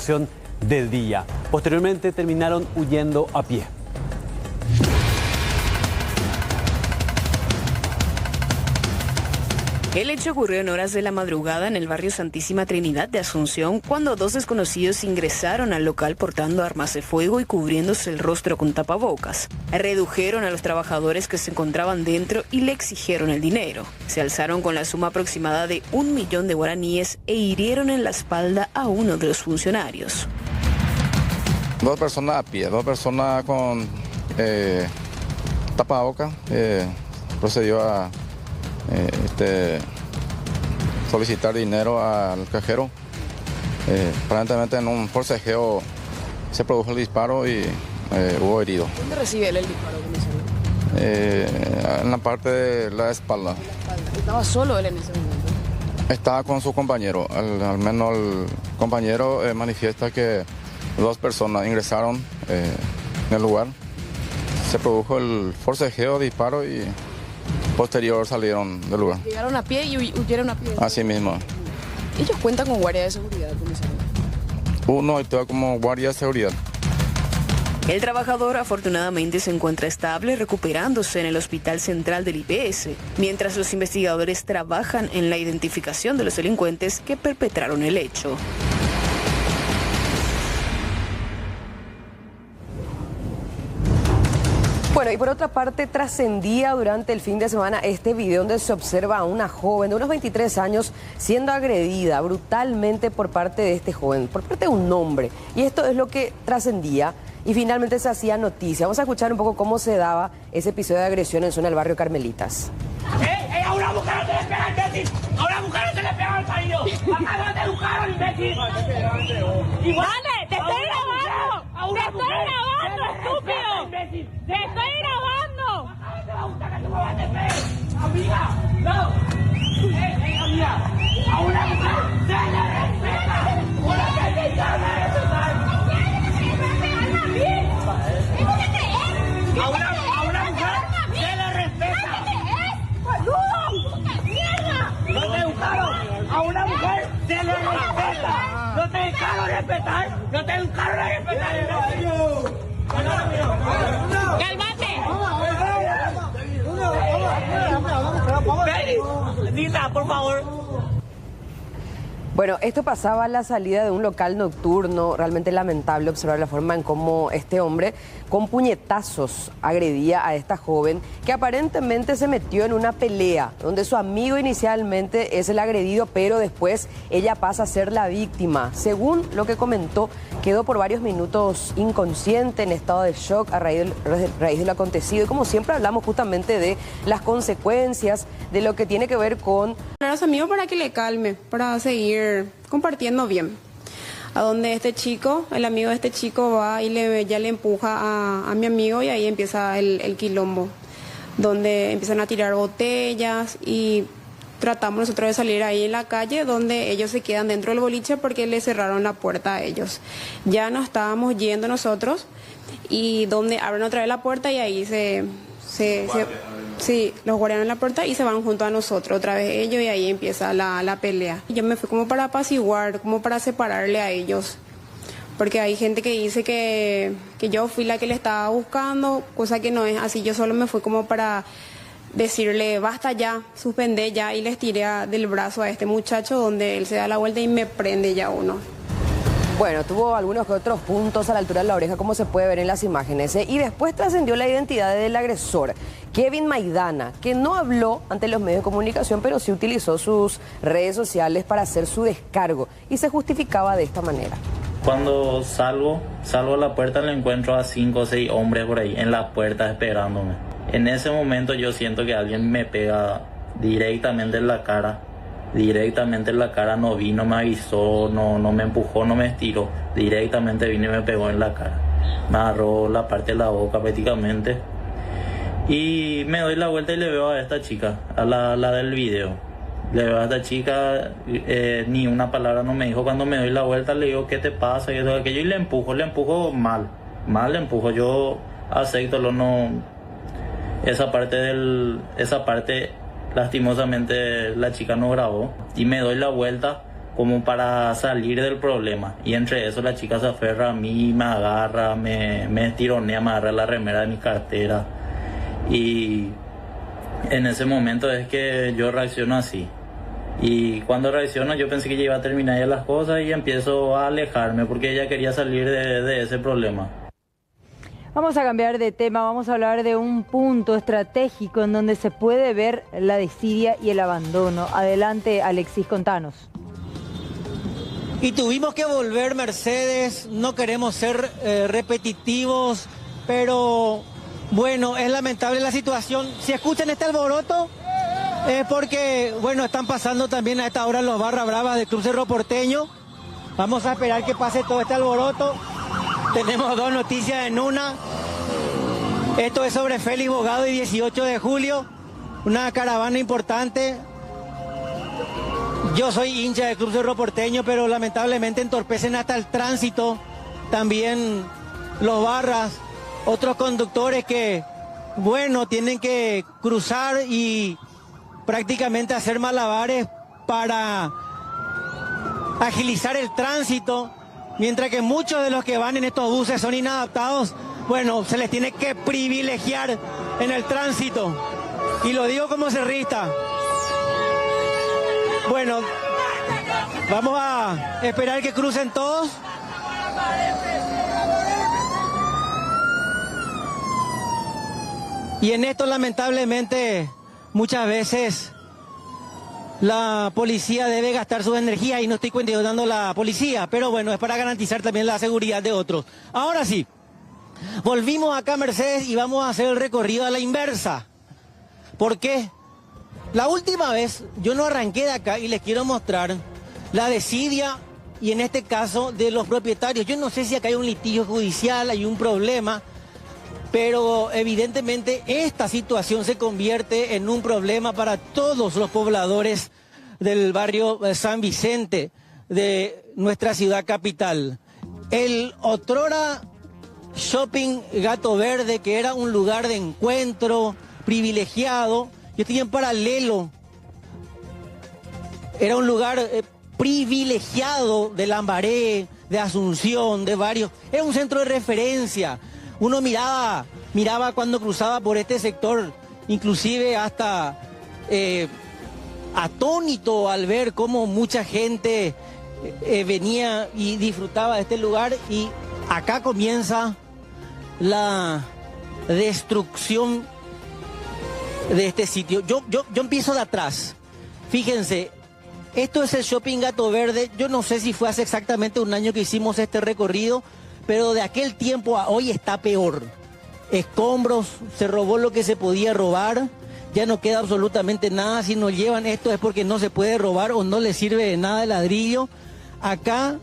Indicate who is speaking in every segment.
Speaker 1: situación de día. Posteriormente terminaron huyendo a pie.
Speaker 2: El hecho ocurrió en horas de la madrugada en el barrio Santísima Trinidad de Asunción, cuando dos desconocidos ingresaron al local portando armas de fuego y cubriéndose el rostro con tapabocas. Redujeron a los trabajadores que se encontraban dentro y le exigieron el dinero. Se alzaron con la suma aproximada de 1 millón de guaraníes e hirieron en la espalda a uno de los funcionarios.
Speaker 3: Dos personas a pie, dos personas con tapabocas, procedió a solicitar dinero al cajero. Aparentemente en un forcejeo se produjo el disparo y hubo herido.
Speaker 4: ¿Dónde recibe él el disparo, comisario?
Speaker 3: En la parte de la espalda.
Speaker 4: ¿Estaba solo él en ese momento?
Speaker 3: Estaba con su compañero. Al menos el compañero manifiesta que dos personas ingresaron en el lugar. Se produjo el forcejeo, disparo y posterior salieron del lugar.
Speaker 4: Llegaron a pie y huyeron a pie.
Speaker 3: Así mismo.
Speaker 4: ¿Ellos cuentan con guardia de seguridad, comisario?
Speaker 3: Uno actúa como guardia de seguridad.
Speaker 2: El trabajador afortunadamente se encuentra estable, recuperándose en el Hospital Central del IPS, mientras los investigadores trabajan en la identificación de los delincuentes que perpetraron el hecho.
Speaker 5: Bueno, y por otra parte, trascendía durante el fin de semana este video donde se observa a una joven de unos 23 años siendo agredida brutalmente por parte de este joven, por parte de un hombre. Y esto es lo que trascendía y finalmente se hacía noticia. Vamos a escuchar un poco cómo se daba ese episodio de agresión en zona del barrio Carmelitas.
Speaker 6: ¡A una mujer no se le pega al imbécil! ¡A una mujer no se le pega al marido! ¡Acá no te educaron, imbécil!
Speaker 7: ¡Vale! ¡Te estoy grabando! ¡Te estoy grabando, estúpido! ¡Te estoy grabando!
Speaker 6: ¡Acá no te va a gustar que tu mamá te pegue! ¡Amiga! ¡No! ¡Amiga! ¡A una mujer se le respeta! ¡Una que se llama respetar! ¡A una mujer se le respeta! ¡No te educaron! ¡A una mujer se le respeta! ¡No te educaron a respetar! ¡No te educaron a respetar!
Speaker 7: ¡Cálmate!
Speaker 6: Dila, por favor.
Speaker 5: Bueno, esto pasaba a la salida de un local nocturno, realmente lamentable observar la forma en cómo este hombre con puñetazos agredía a esta joven que aparentemente se metió en una pelea donde su amigo inicialmente es el agredido, pero después ella pasa a ser la víctima. Según lo que comentó, quedó por varios minutos inconsciente, en estado de shock a raíz de lo acontecido. Y como siempre hablamos justamente de las consecuencias, de lo que tiene que ver con...
Speaker 8: A su amigo para que le calme, para seguir compartiendo bien. A donde este chico, el amigo de este chico va y ya le empuja a mi amigo y ahí empieza el quilombo, donde empiezan a tirar botellas y tratamos nosotros de salir ahí en la calle, donde ellos se quedan dentro del boliche porque le cerraron la puerta a ellos. Ya nos estábamos yendo nosotros y donde abren otra vez la puerta y ahí sí, los guardianes en la puerta y se van junto a nosotros, otra vez ellos, y ahí empieza la pelea. Yo me fui como para apaciguar, como para separarle a ellos, porque hay gente que dice que yo fui la que le estaba buscando, cosa que no es así. Yo solo me fui como para decirle basta ya, suspende ya, y les tiré del brazo a este muchacho, donde él se da la vuelta y me prende ya uno.
Speaker 5: Bueno, tuvo algunos que otros puntos a la altura de la oreja, como se puede ver en las imágenes, y después trascendió la identidad del agresor, Kevin Maidana, que no habló ante los medios de comunicación, pero sí utilizó sus redes sociales para hacer su descargo, y se justificaba de esta manera.
Speaker 9: Cuando salgo a la puerta, le encuentro a 5 o 6 hombres por ahí en la puerta esperándome. En ese momento yo siento que alguien me pega directamente en la cara. No vino, me avisó, no me empujó, no me estiró. Directamente vino y me pegó en la cara. Me agarró la parte de la boca prácticamente. Y me doy la vuelta y le veo a esta chica, a la del video. Le veo a esta chica, ni una palabra no me dijo. Cuando me doy la vuelta le digo, ¿qué te pasa? Y todo aquello, y le empujo mal le empujo. Yo acepto, esa parte lastimosamente la chica no grabó. Y me doy la vuelta como para salir del problema. Y entre eso la chica se aferra a mí, me agarra, me estironea, me agarra la remera de mi cartera. Y en ese momento es que yo reacciono así. Y cuando reacciono yo pensé que ya iba a terminar ya las cosas y empiezo a alejarme porque ella quería salir de ese problema.
Speaker 10: Vamos a cambiar de tema, vamos a hablar de un punto estratégico en donde se puede ver la desidia y el abandono. Adelante, Alexis, contanos.
Speaker 11: Y tuvimos que volver, Mercedes, no queremos ser repetitivos, pero bueno, es lamentable la situación. Si escuchan este alboroto, es porque, bueno, están pasando también a esta hora los barra bravas del Club Cerro Porteño. Vamos a esperar que pase todo este alboroto. Tenemos dos noticias en una. Esto es sobre Félix Bogado y 18 de julio, una caravana importante. Yo soy hincha del Club Cerro Porteño, pero lamentablemente entorpecen hasta el tránsito. También los barras, otros conductores que, bueno, tienen que cruzar y prácticamente hacer malabares para agilizar el tránsito, mientras que muchos de los que van en estos buses son inadaptados. Bueno, se les tiene que privilegiar en el tránsito. Y lo digo como cerrista. Bueno, vamos a esperar que crucen todos. Y en esto, lamentablemente, muchas veces la policía debe gastar sus energías, y no estoy cuestionando la policía, pero bueno, es para garantizar también la seguridad de otros. Ahora sí, volvimos acá, Mercedes, y vamos a hacer el recorrido a la inversa. ¿Por qué? La última vez yo no arranqué de acá y les quiero mostrar la desidia, y en este caso de los propietarios. Yo no sé si acá hay un litigio judicial, hay un problema, pero evidentemente esta situación se convierte en un problema para todos los pobladores del barrio San Vicente de nuestra ciudad capital. El otrora Shopping Gato Verde, que era un lugar de encuentro privilegiado, yo estoy en Paralelo, era un lugar privilegiado de Lambaré, de Asunción, de varios, era un centro de referencia. Uno miraba cuando cruzaba por este sector, inclusive hasta atónito al ver cómo mucha gente venía y disfrutaba de este lugar. Y acá comienza la destrucción de este sitio. Yo empiezo de atrás. Fíjense, esto es el Shopping Gato Verde. Yo no sé si fue hace exactamente un año que hicimos este recorrido, pero de aquel tiempo a hoy está peor. Escombros, se robó lo que se podía robar, ya no queda absolutamente nada. Si nos llevan esto es porque no se puede robar o no les sirve de nada el ladrillo. Acá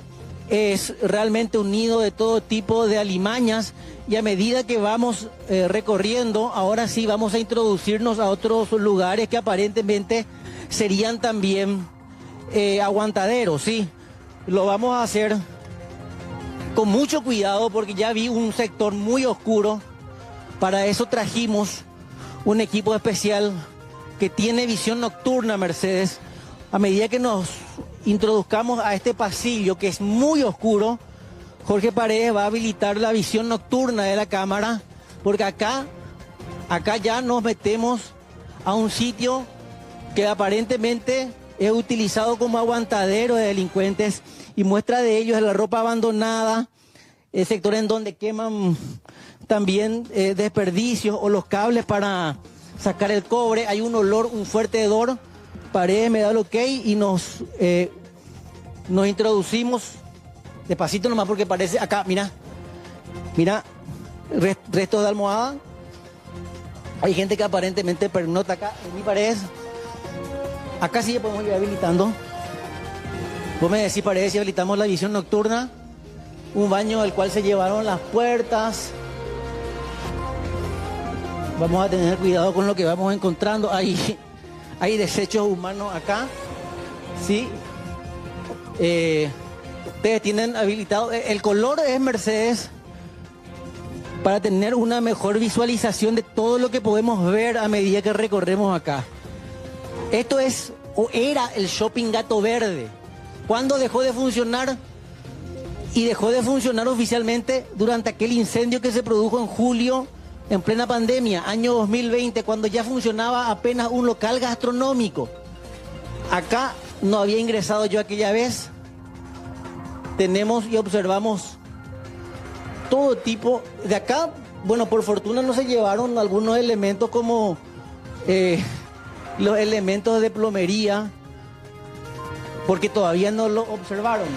Speaker 11: es realmente un nido de todo tipo de alimañas, y a medida que vamos recorriendo, ahora sí vamos a introducirnos a otros lugares que aparentemente serían también aguantaderos, ¿sí? Lo vamos a hacer con mucho cuidado porque ya vi un sector muy oscuro. Para eso trajimos un equipo especial que tiene visión nocturna, Mercedes. A medida que nos introduzcamos a este pasillo que es muy oscuro, Jorge Paredes va a habilitar la visión nocturna de la cámara, porque acá ya nos metemos a un sitio que aparentemente es utilizado como aguantadero de delincuentes, y muestra de ello es la ropa abandonada, el sector en donde queman también desperdicios o los cables para sacar el cobre. Hay un olor, un fuerte hedor. Paredes me da el ok y nos introducimos despacito nomás, porque parece acá, mira, restos de almohada. Hay gente que aparentemente pernota acá en mi pared. Acá sí podemos ir habilitando. Vos me decís, Paredes, si habilitamos la visión nocturna. Un baño al cual se llevaron las puertas. Vamos a tener cuidado con lo que vamos encontrando. Hay desechos humanos acá. Sí. Ustedes tienen habilitado. El color es, Mercedes, para tener una mejor visualización de todo lo que podemos ver a medida que recorremos acá. Esto es, o era, el Shopping Gato Verde. ¿Cuándo dejó de funcionar? Y dejó de funcionar oficialmente durante aquel incendio que se produjo en julio, en plena pandemia, año 2020, cuando ya funcionaba apenas un local gastronómico. Acá no había ingresado yo aquella vez. Tenemos y observamos todo tipo de acá. Bueno, por fortuna no se llevaron algunos elementos como los elementos de plomería, porque todavía no lo observaron.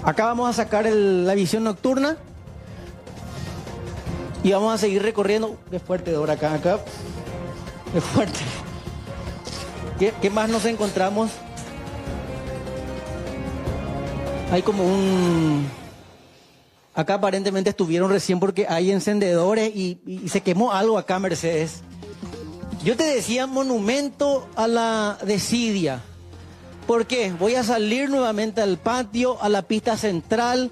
Speaker 11: Acá vamos a sacar la visión nocturna y vamos a seguir recorriendo. Qué fuerte, Dora, acá. Qué fuerte. ¿Qué más nos encontramos? Hay como acá aparentemente estuvieron recién porque hay encendedores y se quemó algo acá, Mercedes. Yo te decía monumento a la desidia. ¿Por qué? Voy a salir nuevamente al patio, a la pista central,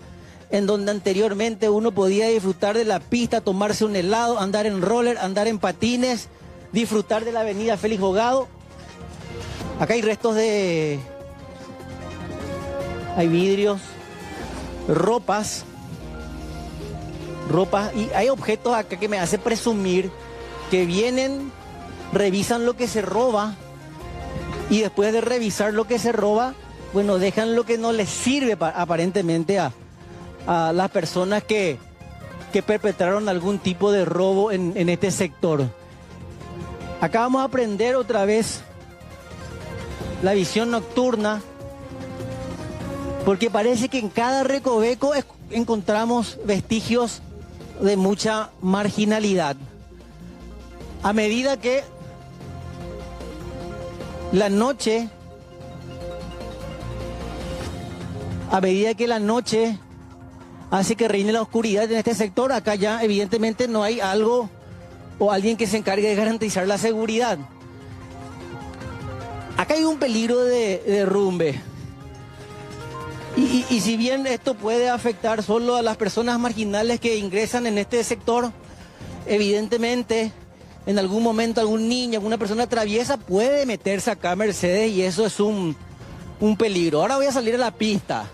Speaker 11: en donde anteriormente uno podía disfrutar de la pista, tomarse un helado, andar en roller, andar en patines, disfrutar de la avenida Félix Bogado. Acá hay restos hay vidrios, ropas, y hay objetos acá que me hace presumir que vienen, revisan lo que se roba, y después de revisar lo que se roba, bueno, dejan lo que no les sirve aparentemente a las personas que perpetraron algún tipo de robo en este sector. Acá vamos a aprender otra vez la visión nocturna, porque parece que en cada recoveco encontramos vestigios de mucha marginalidad. A medida que la noche hace que reine la oscuridad en este sector, acá ya evidentemente no hay algo o alguien que se encargue de garantizar la seguridad. Acá hay un peligro de derrumbe. Y si bien esto puede afectar solo a las personas marginales que ingresan en este sector, evidentemente en algún momento algún niño, alguna persona traviesa puede meterse acá, Mercedes, y eso es un peligro. Ahora voy a salir a la pista.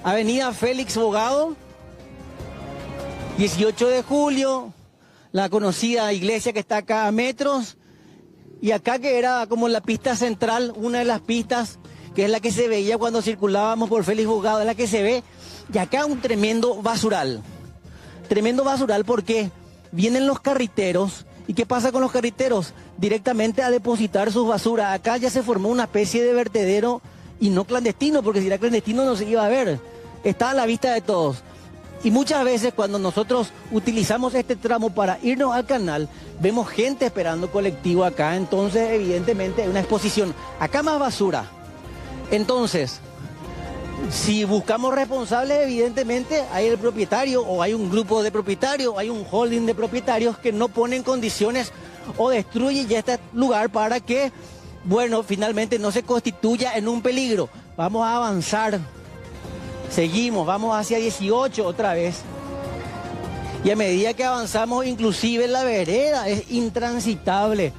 Speaker 11: Avenida Félix Bogado, 18 de julio, la conocida iglesia que está acá a metros, y acá que era como la pista central, una de las pistas que es la que se veía cuando circulábamos por Félix Bogado, es la que se ve, y acá un tremendo basural porque vienen los carriteros. ¿Y qué pasa con los carriteros? Directamente a depositar sus basuras. Acá ya se formó una especie de vertedero, y no clandestino, porque si era clandestino no se iba a ver. Está a la vista de todos. Y muchas veces cuando nosotros utilizamos este tramo para irnos al canal, vemos gente esperando colectivo acá. Entonces, evidentemente, hay una exposición. Acá más basura. Entonces, si buscamos responsables, evidentemente hay el propietario, o hay un grupo de propietarios, hay un holding de propietarios que no ponen condiciones o destruyen ya este lugar para que, bueno, finalmente no se constituya en un peligro. Vamos a avanzar. Seguimos, vamos hacia 18 otra vez. Y a medida que avanzamos, inclusive la vereda es intransitable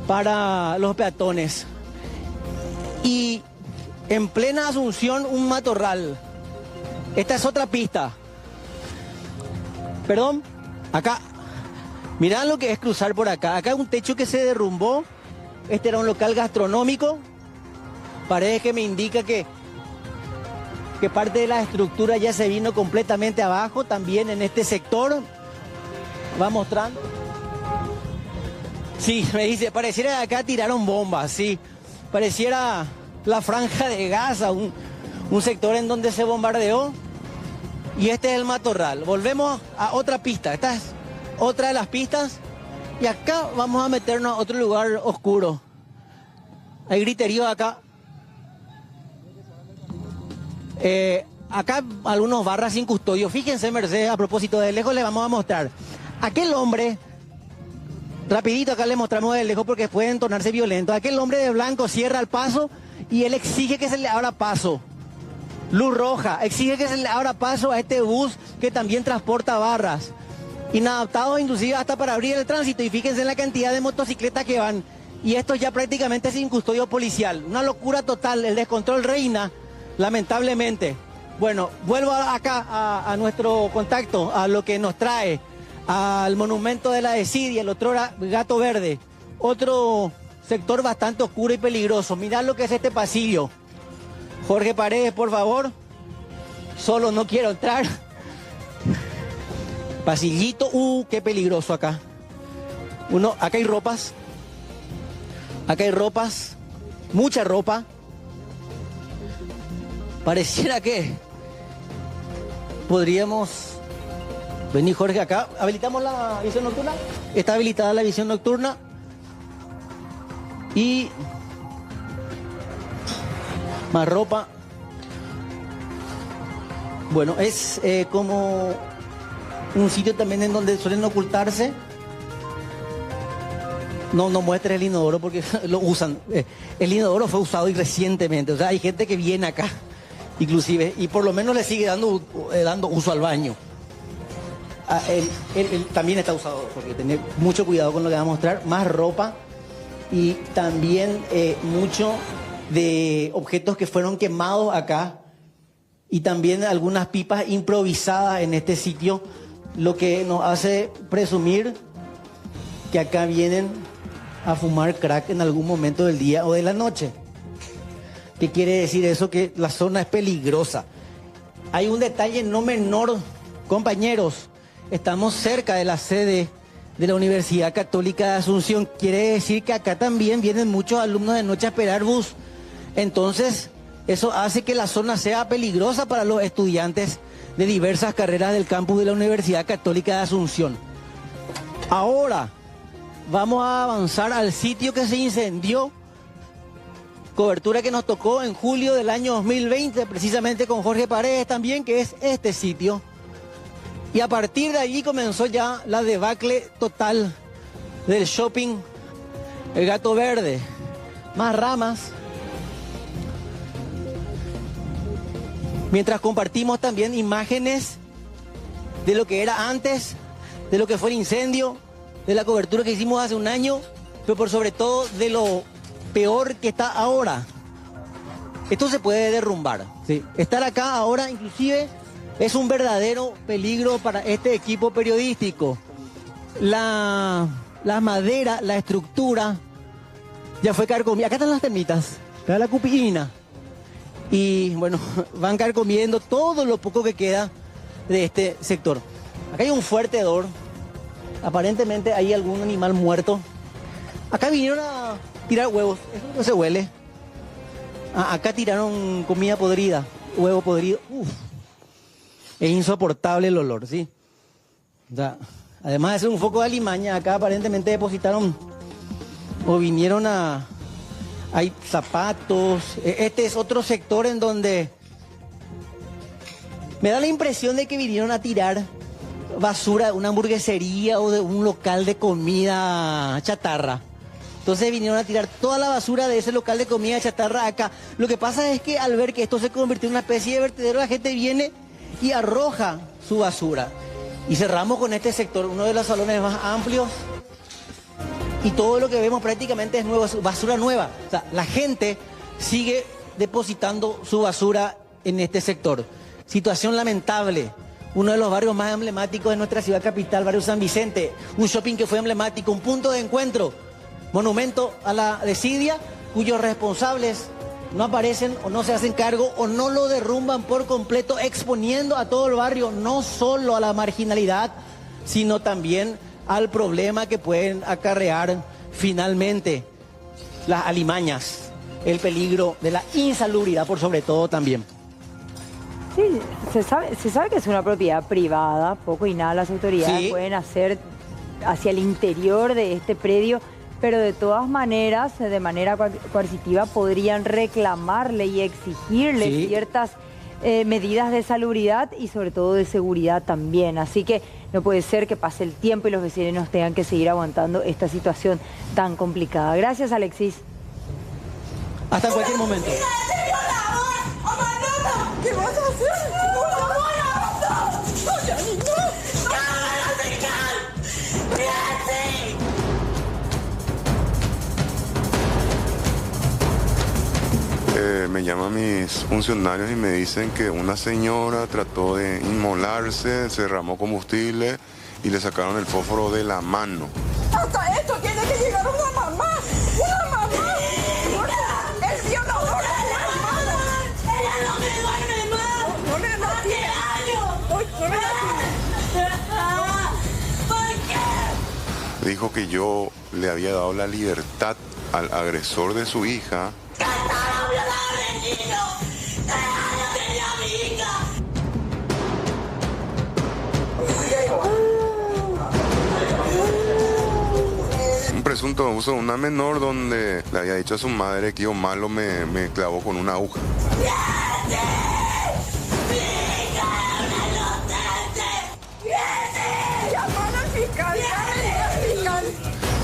Speaker 11: para los peatones. Y en plena Asunción, un matorral. Esta es otra pista. Perdón, acá. Mirá lo que es cruzar por acá. Acá hay un techo que se derrumbó. Este era un local gastronómico. Parece que me indica que parte de la estructura ya se vino completamente abajo. También en este sector. Va mostrando. Sí, me dice, pareciera que acá tiraron bombas, sí. Pareciera la Franja de Gaza, un sector en donde se bombardeó. Y este es el matorral. Volvemos a otra pista. Esta es otra de las pistas. Y acá vamos a meternos a otro lugar oscuro. Hay griterío acá. Acá algunos barras sin custodio. Fíjense, Mercedes, a propósito, de lejos les vamos a mostrar. Aquel hombre, rapidito acá le mostramos de lejos porque pueden tornarse violentos. Aquel hombre de blanco cierra el paso y él exige que se le abra paso. Luz roja, exige que se le abra paso a este bus que también transporta barras. Inadaptados inclusive hasta para abrir el tránsito. Y fíjense en la cantidad de motocicletas que van. y esto ya prácticamente sin custodio policial. Una locura total, el descontrol reina, lamentablemente. Bueno, vuelvo acá a nuestro contacto, a lo que nos trae, al monumento de la desidia, el otrora Gato Verde, otro sector bastante oscuro y peligroso. Mirá lo que es este pasillo. Jorge Paredes, por favor. Solo no quiero entrar. Pasillito, qué peligroso acá. Acá hay ropas. Acá hay ropas, mucha ropa. Pareciera que podríamos venir, Jorge, acá. ¿Habilitamos la visión nocturna? Está habilitada la visión nocturna. Y más ropa. Bueno, es como un sitio también en donde suelen ocultarse. No muestres el inodoro porque lo usan. El inodoro fue usado y recientemente. O sea, hay gente que viene acá, inclusive, y por lo menos le sigue dando uso al baño. Él también está usado, porque tener mucho cuidado con lo que va a mostrar. Más ropa y también mucho de objetos que fueron quemados acá. Y también algunas pipas improvisadas en este sitio, lo que nos hace presumir que acá vienen a fumar crack en algún momento del día o de la noche. ¿Qué quiere decir eso? Que la zona es peligrosa. Hay un detalle no menor, compañeros. Estamos cerca de la sede de la Universidad Católica de Asunción. Quiere decir que acá también vienen muchos alumnos de noche a esperar bus. Entonces, eso hace que la zona sea peligrosa para los estudiantes de diversas carreras del campus de la Universidad Católica de Asunción. Ahora vamos a avanzar al sitio que se incendió, cobertura que nos tocó en julio del año 2020, precisamente con Jorge Paredes también, que es este sitio. Y a partir de allí comenzó ya la debacle total del shopping El Gato Verde. Más ramas. Mientras compartimos también imágenes de lo que era antes, de lo que fue el incendio, de la cobertura que hicimos hace un año, pero por sobre todo de lo peor que está ahora. Esto se puede derrumbar, ¿sí? Estar acá ahora inclusive es un verdadero peligro para este equipo periodístico. La madera, la estructura, ya fue carcomida. Acá están las termitas, acá la cupina. Y bueno, van carcomiendo todo lo poco que queda de este sector. Acá hay un fuerte hedor. Aparentemente hay algún animal muerto. Acá vinieron a tirar huevos. Eso no se huele. Acá tiraron comida podrida, huevo podrido. Uf. Es insoportable el olor, ¿sí? O sea, además de ser un foco de alimaña, acá aparentemente depositaron o vinieron a... Hay zapatos. Este es otro sector en donde me da la impresión de que vinieron a tirar basura de una hamburguesería o de un local de comida chatarra. Entonces vinieron a tirar toda la basura de ese local de comida chatarra acá. Lo que pasa es que al ver que esto se convirtió en una especie de vertedero, la gente viene y arroja su basura. Y cerramos con este sector, uno de los salones más amplios. Y todo lo que vemos prácticamente es nuevo, es basura nueva. O sea, la gente sigue depositando su basura en este sector. Situación lamentable. Uno de los barrios más emblemáticos de nuestra ciudad capital, barrio San Vicente. Un shopping que fue emblemático, un punto de encuentro. Monumento a la desidia, cuyos responsables no aparecen o no se hacen cargo o no lo derrumban por completo, exponiendo a todo el barrio, no solo a la marginalidad, sino también al problema que pueden acarrear finalmente las alimañas, el peligro de la insalubridad por sobre todo también.
Speaker 10: Sí, se sabe que es una propiedad privada, poco y nada las autoridades
Speaker 11: Sí.
Speaker 10: pueden hacer hacia el interior de este predio, pero de todas maneras, de manera coercitiva, podrían reclamarle y exigirle
Speaker 11: Sí.
Speaker 10: ciertas medidas de salubridad y sobre todo de seguridad también. Así que no puede ser que pase el tiempo y los vecinos tengan que seguir aguantando esta situación tan complicada. Gracias, Alexis.
Speaker 11: Hasta en cualquier momento.
Speaker 6: ¿Qué vas a hacer? ¡No
Speaker 12: llaman mis funcionarios y me dicen que una señora trató de inmolarse, se derramó combustible y le sacaron el fósforo de la mano.
Speaker 6: Hasta esto tiene que llegar una mamá. ¡Una mamá! ¡El violador de la hermana! ¡Ella no me duerme más! ¡No le ¡hace años! ¿Por qué?
Speaker 12: Dijo que yo le había dado la libertad al agresor de su hija. Un presunto abuso de una menor donde le había dicho a su madre que yo malo me clavó con una aguja.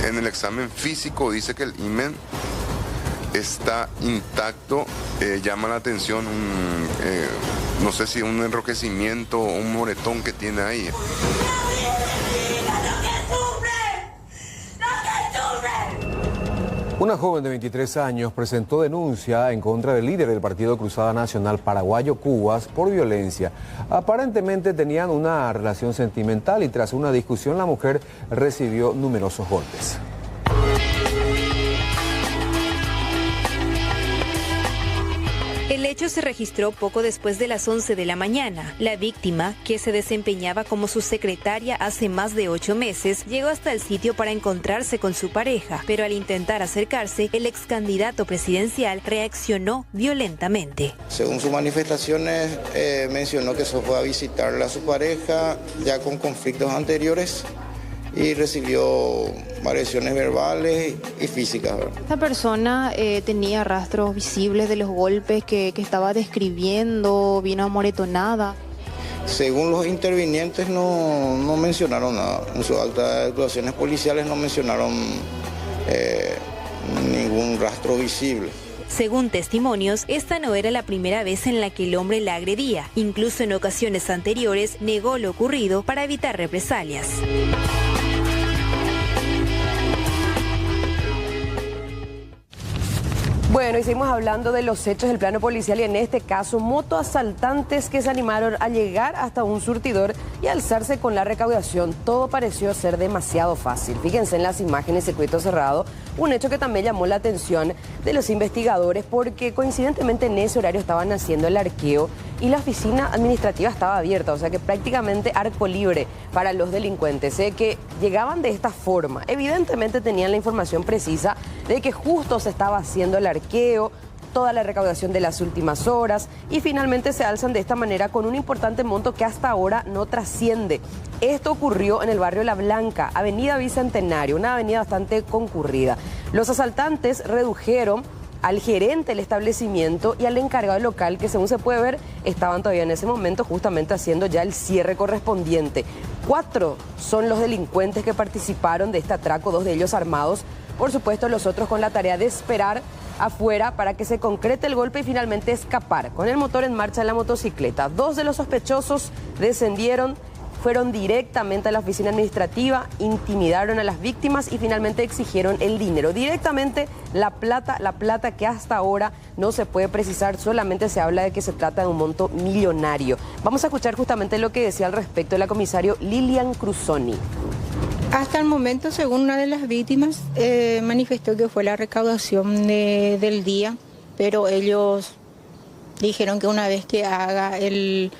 Speaker 12: En el examen físico dice que el himen está intacto, llama la atención no sé si un enrojecimiento o un moretón que tiene ahí.
Speaker 13: Una joven de 23 años presentó denuncia en contra del líder del Partido Cruzada Nacional Paraguayo Cubas por violencia. Aparentemente tenían una relación sentimental y tras una discusión la mujer recibió numerosos golpes.
Speaker 14: El hecho se registró poco después de las 11 de la mañana. La víctima, que se desempeñaba como su secretaria hace más de 8 meses, llegó hasta el sitio para encontrarse con su pareja, pero al intentar acercarse, el ex candidato presidencial reaccionó violentamente.
Speaker 15: Según sus manifestaciones, mencionó que se fue a visitarla a su pareja, ya con conflictos anteriores, y recibió agresiones verbales y físicas.
Speaker 8: Esta persona tenía rastros visibles de los golpes que estaba describiendo, vino amoretonada.
Speaker 15: Según los intervinientes no mencionaron nada. En su acta de actuaciones policiales no mencionaron ningún rastro visible.
Speaker 14: Según testimonios, esta no era la primera vez en la que el hombre la agredía. Incluso en ocasiones anteriores negó lo ocurrido para evitar represalias.
Speaker 5: Bueno, y seguimos hablando de los hechos del plano policial y en este caso motoasaltantes que se animaron a llegar hasta un surtidor y alzarse con la recaudación. Todo pareció ser demasiado fácil. Fíjense en las imágenes, circuito cerrado, un hecho que también llamó la atención de los investigadores porque coincidentemente en ese horario estaban haciendo el arqueo y la oficina administrativa estaba abierta, o sea que prácticamente arco libre para los delincuentes, que llegaban de esta forma. Evidentemente tenían la información precisa de que justo se estaba haciendo el arqueo, toda la recaudación de las últimas horas y finalmente se alzan de esta manera con un importante monto que hasta ahora no trasciende. Esto ocurrió en el barrio La Blanca, avenida Bicentenario, una avenida bastante concurrida. Los asaltantes redujeron al gerente del establecimiento y al encargado del local que, según se puede ver, estaban todavía en ese momento justamente haciendo ya el cierre correspondiente. 4 son los delincuentes que participaron de este atraco, 2 de ellos armados. Por supuesto, los otros con la tarea de esperar afuera para que se concrete el golpe y finalmente escapar. Con el motor en marcha en la motocicleta, 2 de los sospechosos descendieron, fueron directamente a la oficina administrativa, intimidaron a las víctimas y finalmente exigieron el dinero. Directamente la plata que hasta ahora no se puede precisar, solamente se habla de que se trata de un monto millonario. Vamos a escuchar justamente lo que decía al respecto la comisario Lilian Cruzoni.
Speaker 16: Hasta el momento, según una de las víctimas, manifestó que fue la recaudación del día, pero ellos dijeron que una vez que haga el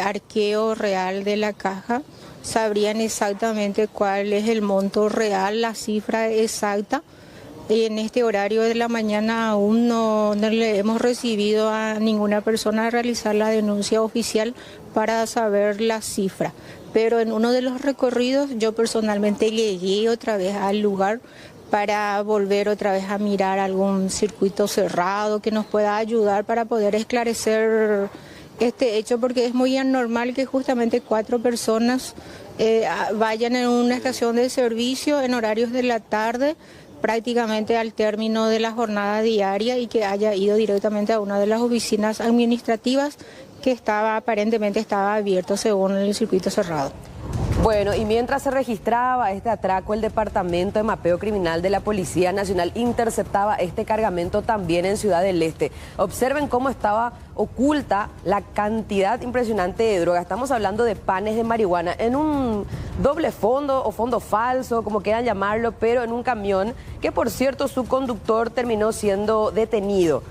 Speaker 16: arqueo real de la caja, sabrían exactamente cuál es el monto real, la cifra exacta. Y en este horario de la mañana aún no le hemos recibido a ninguna persona a realizar la denuncia oficial para saber la cifra. Pero en uno de los recorridos yo personalmente llegué otra vez al lugar para volver otra vez a mirar algún circuito cerrado que nos pueda ayudar para poder esclarecer este hecho, porque es muy anormal que justamente 4 personas vayan en una estación de servicio en horarios de la tarde, prácticamente al término de la jornada diaria, y que haya ido directamente a una de las oficinas administrativas que aparentemente estaba abierto según el circuito cerrado.
Speaker 5: Bueno, y mientras se registraba este atraco, el Departamento de Mapeo Criminal de la Policía Nacional interceptaba este cargamento también en Ciudad del Este. Observen cómo estaba oculta la cantidad impresionante de droga. Estamos hablando de panes de marihuana en un doble fondo o fondo falso, como quieran llamarlo, pero en un camión que, por cierto, su conductor terminó siendo detenido.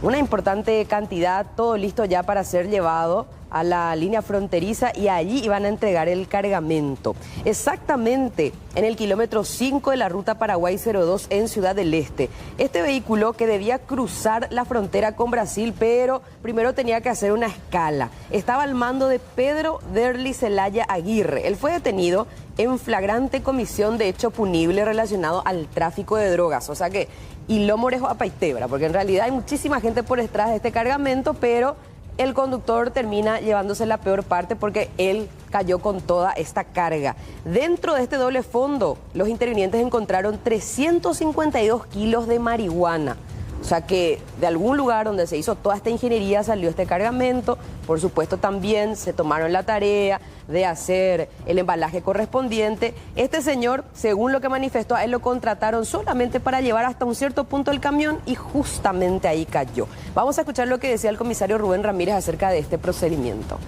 Speaker 5: Una importante cantidad, todo listo ya para ser llevado a la línea fronteriza y allí iban a entregar el cargamento. Exactamente en el kilómetro 5 de la ruta Paraguay 02 en Ciudad del Este. Este vehículo que debía cruzar la frontera con Brasil, pero primero tenía que hacer una escala. Estaba al mando de Pedro Derli Celaya Aguirre. Él fue detenido en flagrante comisión de hecho punible relacionado al tráfico de drogas. O sea que, y lo morejo a Paitebra, porque en realidad hay muchísima gente por detrás de este cargamento, pero el conductor termina llevándose la peor parte porque él cayó con toda esta carga. Dentro de este doble fondo, los intervinientes encontraron 352 kilos de marihuana. O sea que de algún lugar donde se hizo toda esta ingeniería salió este cargamento. Por supuesto también se tomaron la tarea de hacer el embalaje correspondiente. Este señor, según lo que manifestó, a él lo contrataron solamente para llevar hasta un cierto punto el camión y justamente ahí cayó. Vamos a escuchar lo que decía el comisario Rubén Ramírez acerca de este procedimiento.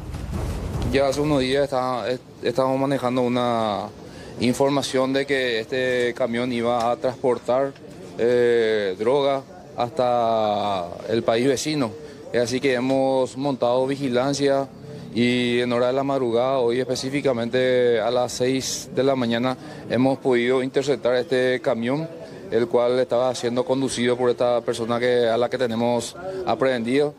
Speaker 17: Ya hace unos días estábamos manejando una información de que este camión iba a transportar droga hasta el país vecino. Así que hemos montado vigilancia y en hora de la madrugada, hoy específicamente a las 6 de la mañana, hemos podido interceptar este camión, el cual estaba siendo conducido por esta persona a la que tenemos aprehendido.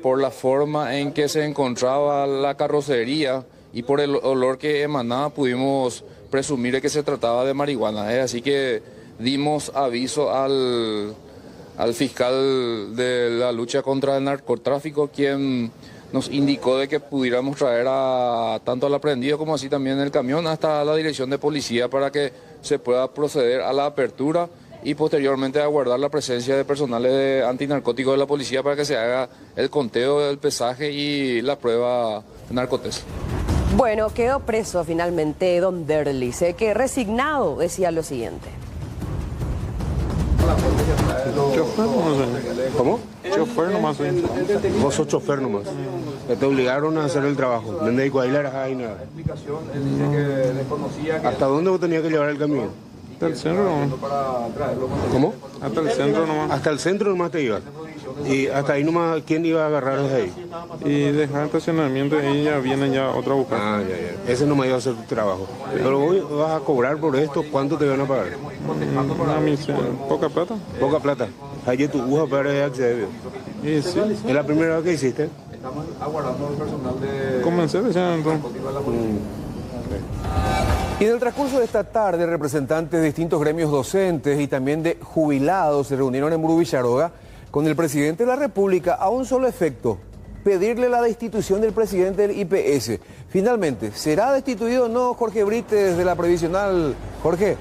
Speaker 17: Por la forma en que se encontraba la carrocería y por el olor que emanaba, pudimos presumir de que se trataba de marihuana. Así que dimos aviso al fiscal de la lucha contra el narcotráfico, quien nos indicó de que pudiéramos traer tanto al aprehendido como así también el camión hasta la dirección de policía para que se pueda proceder a la apertura y posteriormente aguardar la presencia de personales antinarcóticos de la policía para que se haga el conteo del pesaje y la prueba de narcotest.
Speaker 5: Bueno, quedó preso finalmente don Derli. Sé que resignado decía lo siguiente.
Speaker 18: ¿Cómo? Chofer nomás. Vos sos chofer nomás. Te obligaron a hacer el trabajo. No hay nada. ¿Hasta dónde vos tenías que llevar el camión?
Speaker 19: Hasta el centro nomás.
Speaker 18: ¿Cómo?
Speaker 19: Hasta el centro nomás.
Speaker 18: Hasta el centro nomás te ibas. Y hasta ahí nomás, ¿quién iba a agarrar desde ahí?
Speaker 19: Y dejar el estacionamiento y ya viene ya otra a buscar.
Speaker 18: Ah, ya. Ese nomás iba a hacer tu trabajo. Pero hoy vas a cobrar por esto, ¿cuánto te van a pagar?
Speaker 19: Poca plata.
Speaker 18: Poca plata. Ayer tu uja para acceder.
Speaker 19: Sí, sí.
Speaker 18: ¿Es la primera vez que hiciste?
Speaker 19: Estamos aguardando el personal de... Comencé recién entonces.
Speaker 13: Y en el transcurso de esta tarde, representantes de distintos gremios docentes y también de jubilados se reunieron en Muru Villaroga con el presidente de la República a un solo efecto: pedirle la destitución del presidente del IPS. Finalmente, ¿será destituido o no Jorge Brites de la previsional? Jorge.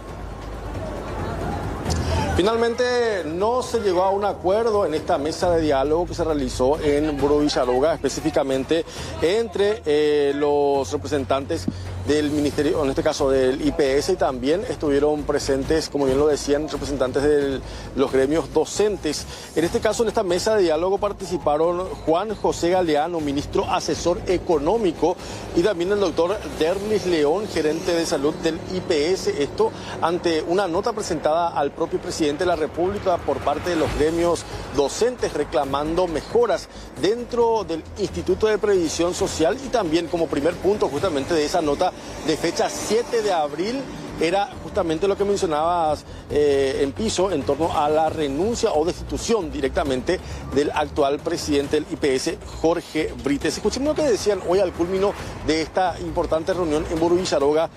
Speaker 20: Finalmente no se llegó a un acuerdo en esta mesa de diálogo que se realizó en Muru Villaroga, específicamente entre los representantes del ministerio, en este caso del IPS, y también estuvieron presentes, como bien lo decían, representantes de los gremios docentes. En este caso, en esta mesa de diálogo participaron Juan José Galeano, ministro asesor económico, y también el doctor Derlis León, gerente de salud del IPS. Esto ante una nota presentada al propio presidente de la República por parte de los gremios docentes reclamando mejoras dentro del Instituto de Previsión Social, y también como primer punto justamente de esa nota de fecha 7 de abril era justamente lo que mencionabas en piso en torno a la renuncia o destitución directamente del actual presidente del IPS, Jorge Brites. Escuchemos lo que decían hoy al culmino de esta importante reunión en Muru Villaroga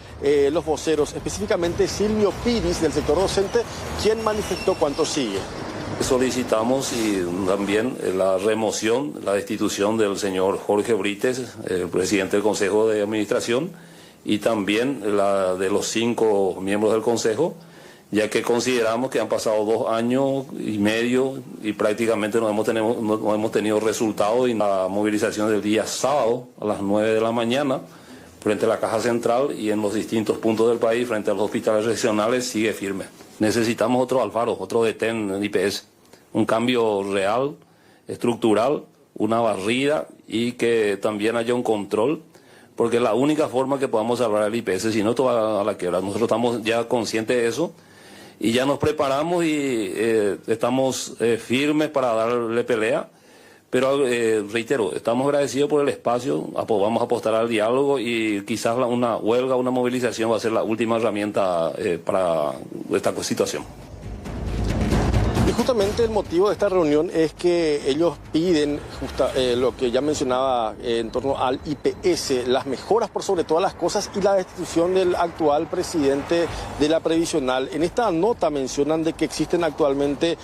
Speaker 20: los voceros, específicamente Silvio Piris del sector docente, quien manifestó cuánto sigue.
Speaker 21: Solicitamos y también la remoción, la destitución del señor Jorge Brites, el presidente del Consejo de Administración, y también la de los 5 miembros del Consejo, ya que consideramos que han pasado 2 años y medio y prácticamente no hemos tenido resultados, y la movilización del día sábado a las 9 de la mañana frente a la Caja Central y en los distintos puntos del país, frente a los hospitales regionales, sigue firme. Necesitamos otro Alfaro, otro detén en IPS, un cambio real, estructural, una barrida y que también haya un control, porque es la única forma que podamos salvar el IPS, si no todo va a la quiebra. Nosotros estamos ya conscientes de eso y ya nos preparamos y estamos firmes para darle pelea. Pero reitero, estamos agradecidos por el espacio, vamos a apostar al diálogo y quizás una huelga, una movilización va a ser la última herramienta para esta situación.
Speaker 20: Y justamente el motivo de esta reunión es que ellos piden lo que ya mencionaba en torno al IPS, las mejoras por sobre todas las cosas y la destitución del actual presidente de la previsional. En esta nota mencionan de que existen actualmente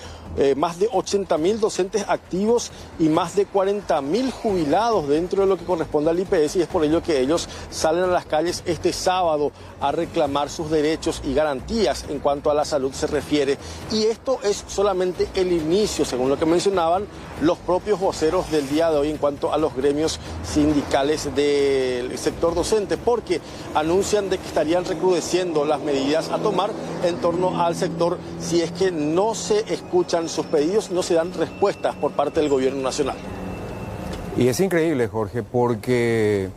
Speaker 20: más de 80.000 docentes activos y más de 40.000 jubilados dentro de lo que corresponde al IPS, y es por ello que ellos salen a las calles este sábado a reclamar sus derechos y garantías en cuanto a la salud se refiere. Y esto es solamente el inicio, según lo que mencionaban los propios voceros del día de hoy en cuanto a los gremios sindicales del sector docente, porque anuncian de que estarían recrudeciendo las medidas a tomar en torno al sector si es que no se escuchan sus pedidos, no se dan respuestas por parte del gobierno nacional.
Speaker 13: Y es increíble, Jorge, porque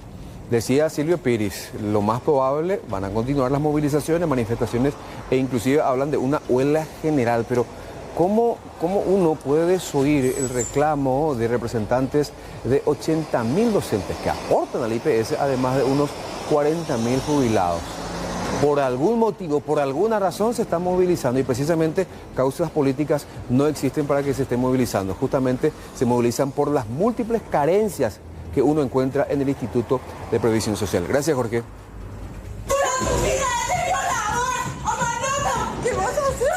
Speaker 13: decía Silvio Piris, lo más probable van a continuar las movilizaciones, manifestaciones e inclusive hablan de una huelga general, pero ¿cómo uno puede desoír el reclamo de representantes de 80.000 docentes que aportan al IPS, además de unos 40.000 jubilados? Por algún motivo, por alguna razón se están movilizando y precisamente causas políticas no existen para que se estén movilizando. Justamente se movilizan por las múltiples carencias que uno encuentra en el Instituto de Previsión Social. Gracias, Jorge.
Speaker 6: ¿Qué vas a hacer?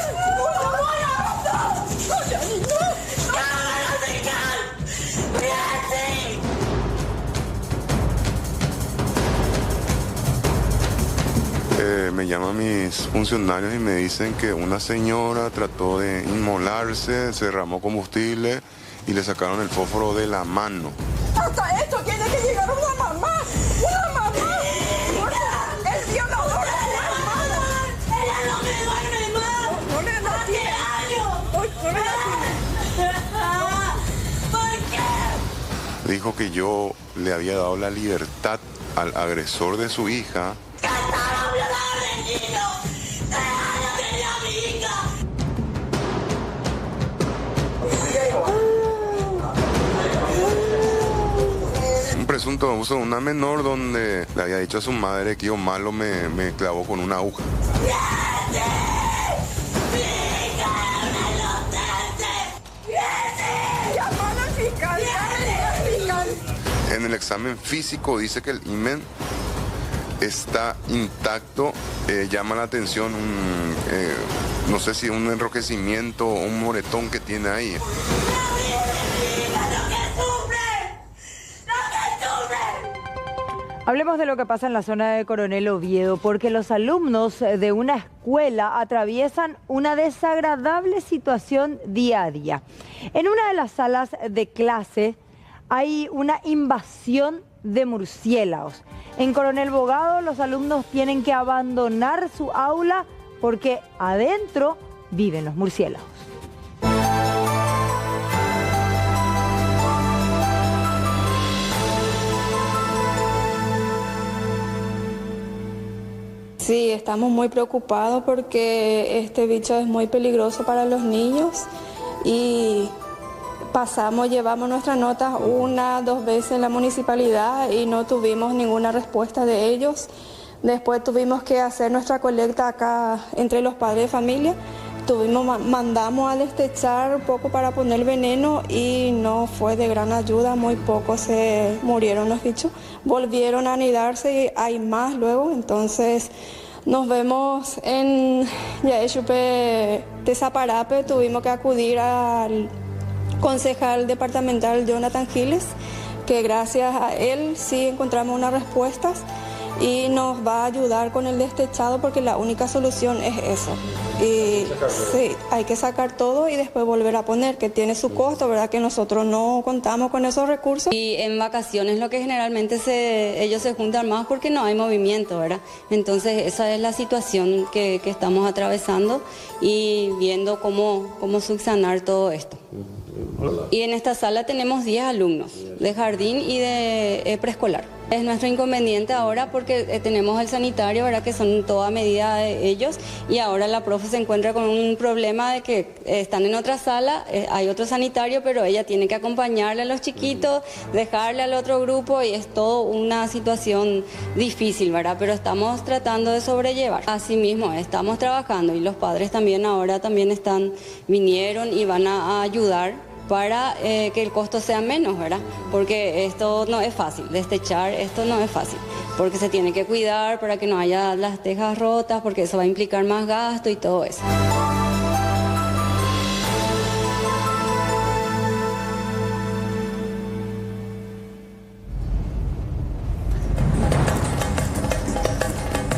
Speaker 12: Me llaman mis funcionarios y me dicen que una señora trató de inmolarse, se derramó combustible y le sacaron el fósforo de la mano.
Speaker 6: Hasta esto tiene que llegar una mamá. ¡Una mamá! ¡El violador es una hermana! ¡Ella no me duerme más! ¡No le da
Speaker 12: ¿Por qué? Dijo que yo le había dado la libertad al agresor de su hija. Un presunto abuso de una menor donde le había dicho a su madre que yo malo me clavó con una aguja. En el examen físico dice que el himen está intacto, llama la atención no sé si un enrojecimiento o un moretón que tiene ahí.
Speaker 10: Hablemos de lo que pasa en la zona de Coronel Oviedo, porque los alumnos de una escuela atraviesan una desagradable situación día a día. En una de las salas de clase hay una invasión de murciélagos. En Coronel Bogado los alumnos tienen que abandonar su aula porque adentro viven los murciélagos.
Speaker 8: Sí, estamos muy preocupados porque este bicho es muy peligroso para los niños y llevamos nuestras notas 1 o 2 veces en la municipalidad y no tuvimos ninguna respuesta de ellos. Después tuvimos que hacer nuestra colecta acá entre los padres de familia. Mandamos a destechar un poco para poner veneno y no fue de gran ayuda, muy pocos se murieron los bichos. Volvieron a anidarse y hay más luego, entonces nos vemos en Yaeshupe Tezaparape, tuvimos que acudir al concejal departamental Jonathan Giles, que gracias a él sí encontramos unas respuestas. y nos va a ayudar con el destechado porque la única solución es eso. Y sí, hay que sacar todo y después volver a poner, que tiene su costo, ¿verdad? Que nosotros no contamos con esos recursos.
Speaker 1: Y en vacaciones lo que generalmente ellos se juntan más porque no hay movimiento, ¿verdad? Entonces esa es la situación que estamos atravesando y viendo cómo subsanar todo esto. Y en esta sala tenemos 10 alumnos de jardín y de preescolar. Es nuestro inconveniente ahora porque tenemos el sanitario, ¿verdad? Que son toda medida de ellos, y ahora la profe se encuentra con un problema de que están en otra sala, hay otro sanitario, pero ella tiene que acompañarle a los chiquitos, dejarle al otro grupo, y es todo una situación difícil, ¿verdad? Pero estamos tratando de sobrellevar. Así mismo estamos trabajando, y los padres también ahora también vinieron y van a ayudar para que el costo sea menos, ¿verdad? Porque esto no es fácil, destechar esto no es fácil, porque se tiene que cuidar para que no haya las tejas rotas, porque eso va a implicar más gasto y todo eso.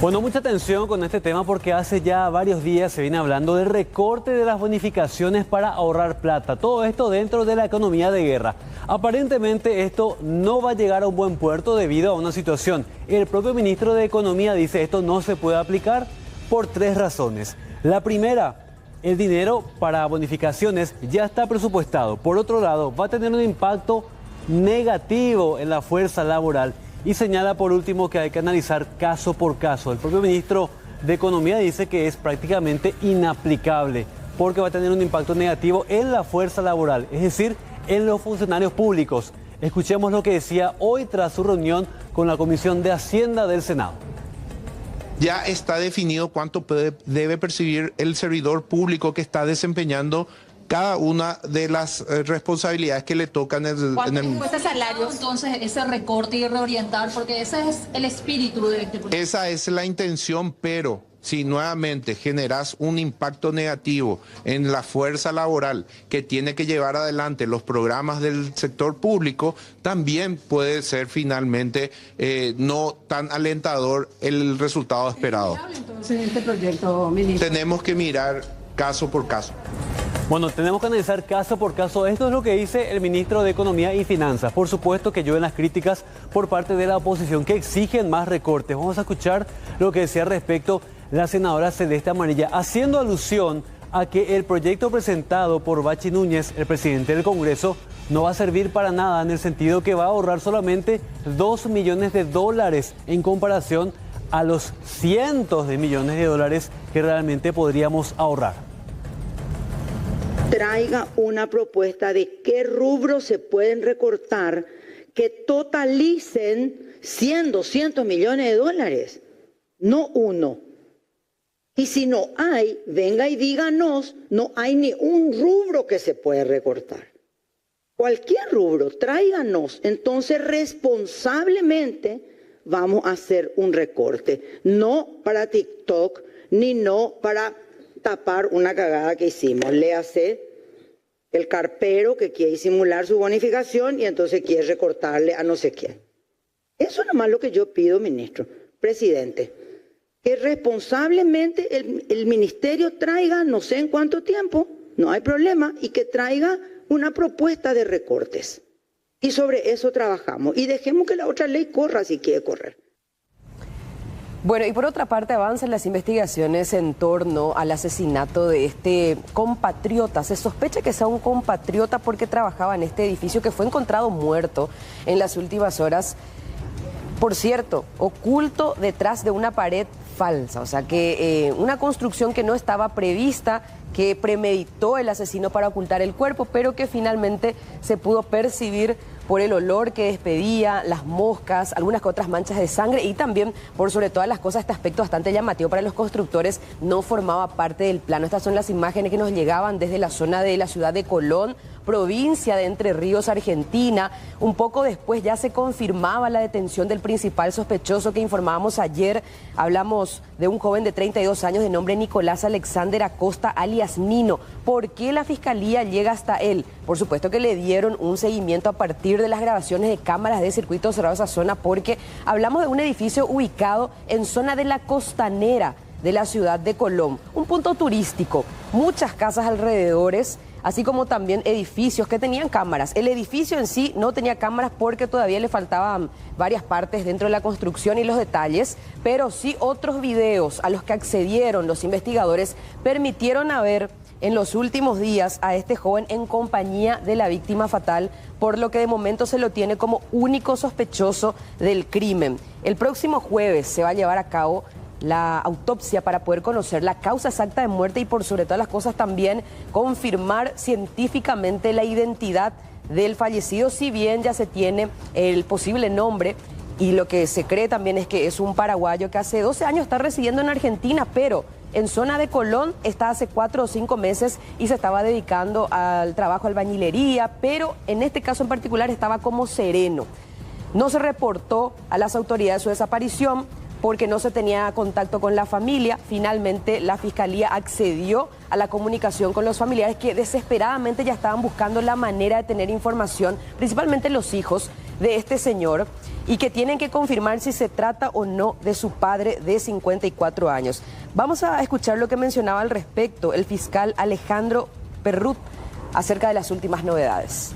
Speaker 22: Bueno, mucha atención con este tema porque hace ya varios días se viene hablando del recorte de las bonificaciones para ahorrar plata. Todo esto dentro de la economía de guerra. Aparentemente esto no va a llegar a un buen puerto debido a una situación. El propio ministro de Economía dice esto no se puede aplicar por 3 razones. La primera, el dinero para bonificaciones ya está presupuestado. Por otro lado, va a tener un impacto negativo en la fuerza laboral. Y señala por último que hay que analizar caso por caso. El propio ministro de Economía dice que es prácticamente inaplicable porque va a tener un impacto negativo en la fuerza laboral, es decir, en los funcionarios públicos. Escuchemos lo que decía hoy tras su reunión con la Comisión de Hacienda del Senado.
Speaker 23: Ya está definido cuánto debe percibir el servidor público que está desempeñando cada una de las responsabilidades que le tocan
Speaker 24: ¿Cuánto cuesta salario entonces ese recorte y reorientar? Porque ese es el espíritu de este proyecto.
Speaker 23: Esa es la intención, pero si nuevamente generas un impacto negativo en la fuerza laboral que tiene que llevar adelante los programas del sector público, también puede ser finalmente no tan alentador el resultado esperado.
Speaker 4: Entonces, este proyecto, ministro.
Speaker 23: Tenemos que mirar caso por caso.
Speaker 22: Bueno, tenemos que analizar caso por caso. Esto es lo que dice el ministro de Economía y Finanzas. Por supuesto que llueven las críticas por parte de la oposición que exigen más recortes. Vamos a escuchar lo que decía al respecto la senadora Celeste Amarilla, haciendo alusión a que el proyecto presentado por Bachi Núñez, el presidente del Congreso, no va a servir para nada en el sentido que va a ahorrar solamente $2 millones en comparación a los cientos de millones de dólares que realmente podríamos ahorrar.
Speaker 25: Traiga una propuesta de qué rubros se pueden recortar que totalicen 100, 200 millones de dólares, no uno. Y si no hay, venga y díganos, no hay ni un rubro que se puede recortar. Cualquier rubro, tráiganos. Entonces responsablemente vamos a hacer un recorte, no para TikTok, ni no para tapar una cagada que hicimos. Léase el carpero que quiere simular su bonificación y entonces quiere recortarle a no sé quién. Eso es nomás lo que yo pido, ministro, presidente, que responsablemente el ministerio traiga, no sé en cuánto tiempo, no hay problema, y que traiga una propuesta de recortes. Y sobre eso trabajamos. Y dejemos que la otra ley corra si quiere correr.
Speaker 5: Bueno, y por otra parte avanzan las investigaciones en torno al asesinato de este compatriota. Se sospecha que sea un compatriota porque trabajaba en este edificio que fue encontrado muerto en las últimas horas. Por cierto, oculto detrás de una pared falsa, o sea que una construcción que no estaba prevista, que premeditó el asesino para ocultar el cuerpo, pero que finalmente se pudo percibir por el olor que despedía, las moscas, algunas que otras manchas de sangre y también, por sobre todas las cosas, este aspecto bastante llamativo para los constructores, no formaba parte del plano. Estas son las imágenes que nos llegaban desde la zona de la ciudad de Colón, provincia de Entre Ríos, Argentina. Un poco después ya se confirmaba la detención del principal sospechoso que informábamos ayer. Hablamos de un joven de 32 años de nombre Nicolás Alexander Acosta, alias Nino. ¿Por qué la fiscalía llega hasta él? Por supuesto que le dieron un seguimiento a partir partir de las grabaciones de cámaras de circuito cerrado esa zona, porque hablamos de un edificio ubicado en zona de la costanera de la ciudad de Colón, un punto turístico, muchas casas alrededores, así como también edificios que tenían cámaras. El edificio en sí no tenía cámaras porque todavía le faltaban varias partes dentro de la construcción y los detalles, pero sí otros videos a los que accedieron los investigadores permitieron ver en los últimos días a este joven en compañía de la víctima fatal, por lo que de momento se lo tiene como único sospechoso del crimen. El próximo jueves se va a llevar a cabo la autopsia para poder conocer la causa exacta de muerte y por sobre todas las cosas también confirmar científicamente la identidad del fallecido, si bien ya se tiene el posible nombre y lo que se cree también es que es un paraguayo que hace 12 años está residiendo en Argentina, pero en zona de Colón está hace 4 o 5 meses y se estaba dedicando al trabajo de albañilería, pero en este caso en particular estaba como sereno. No se reportó a las autoridades su desaparición porque no se tenía contacto con la familia. Finalmente la Fiscalía accedió a la comunicación con los familiares que desesperadamente ya estaban buscando la manera de tener información, principalmente los hijos de este señor, y que tienen que confirmar si se trata o no de su padre de 54 años. Vamos a escuchar lo que mencionaba al respecto el fiscal Alejandro Perrut acerca de las últimas novedades.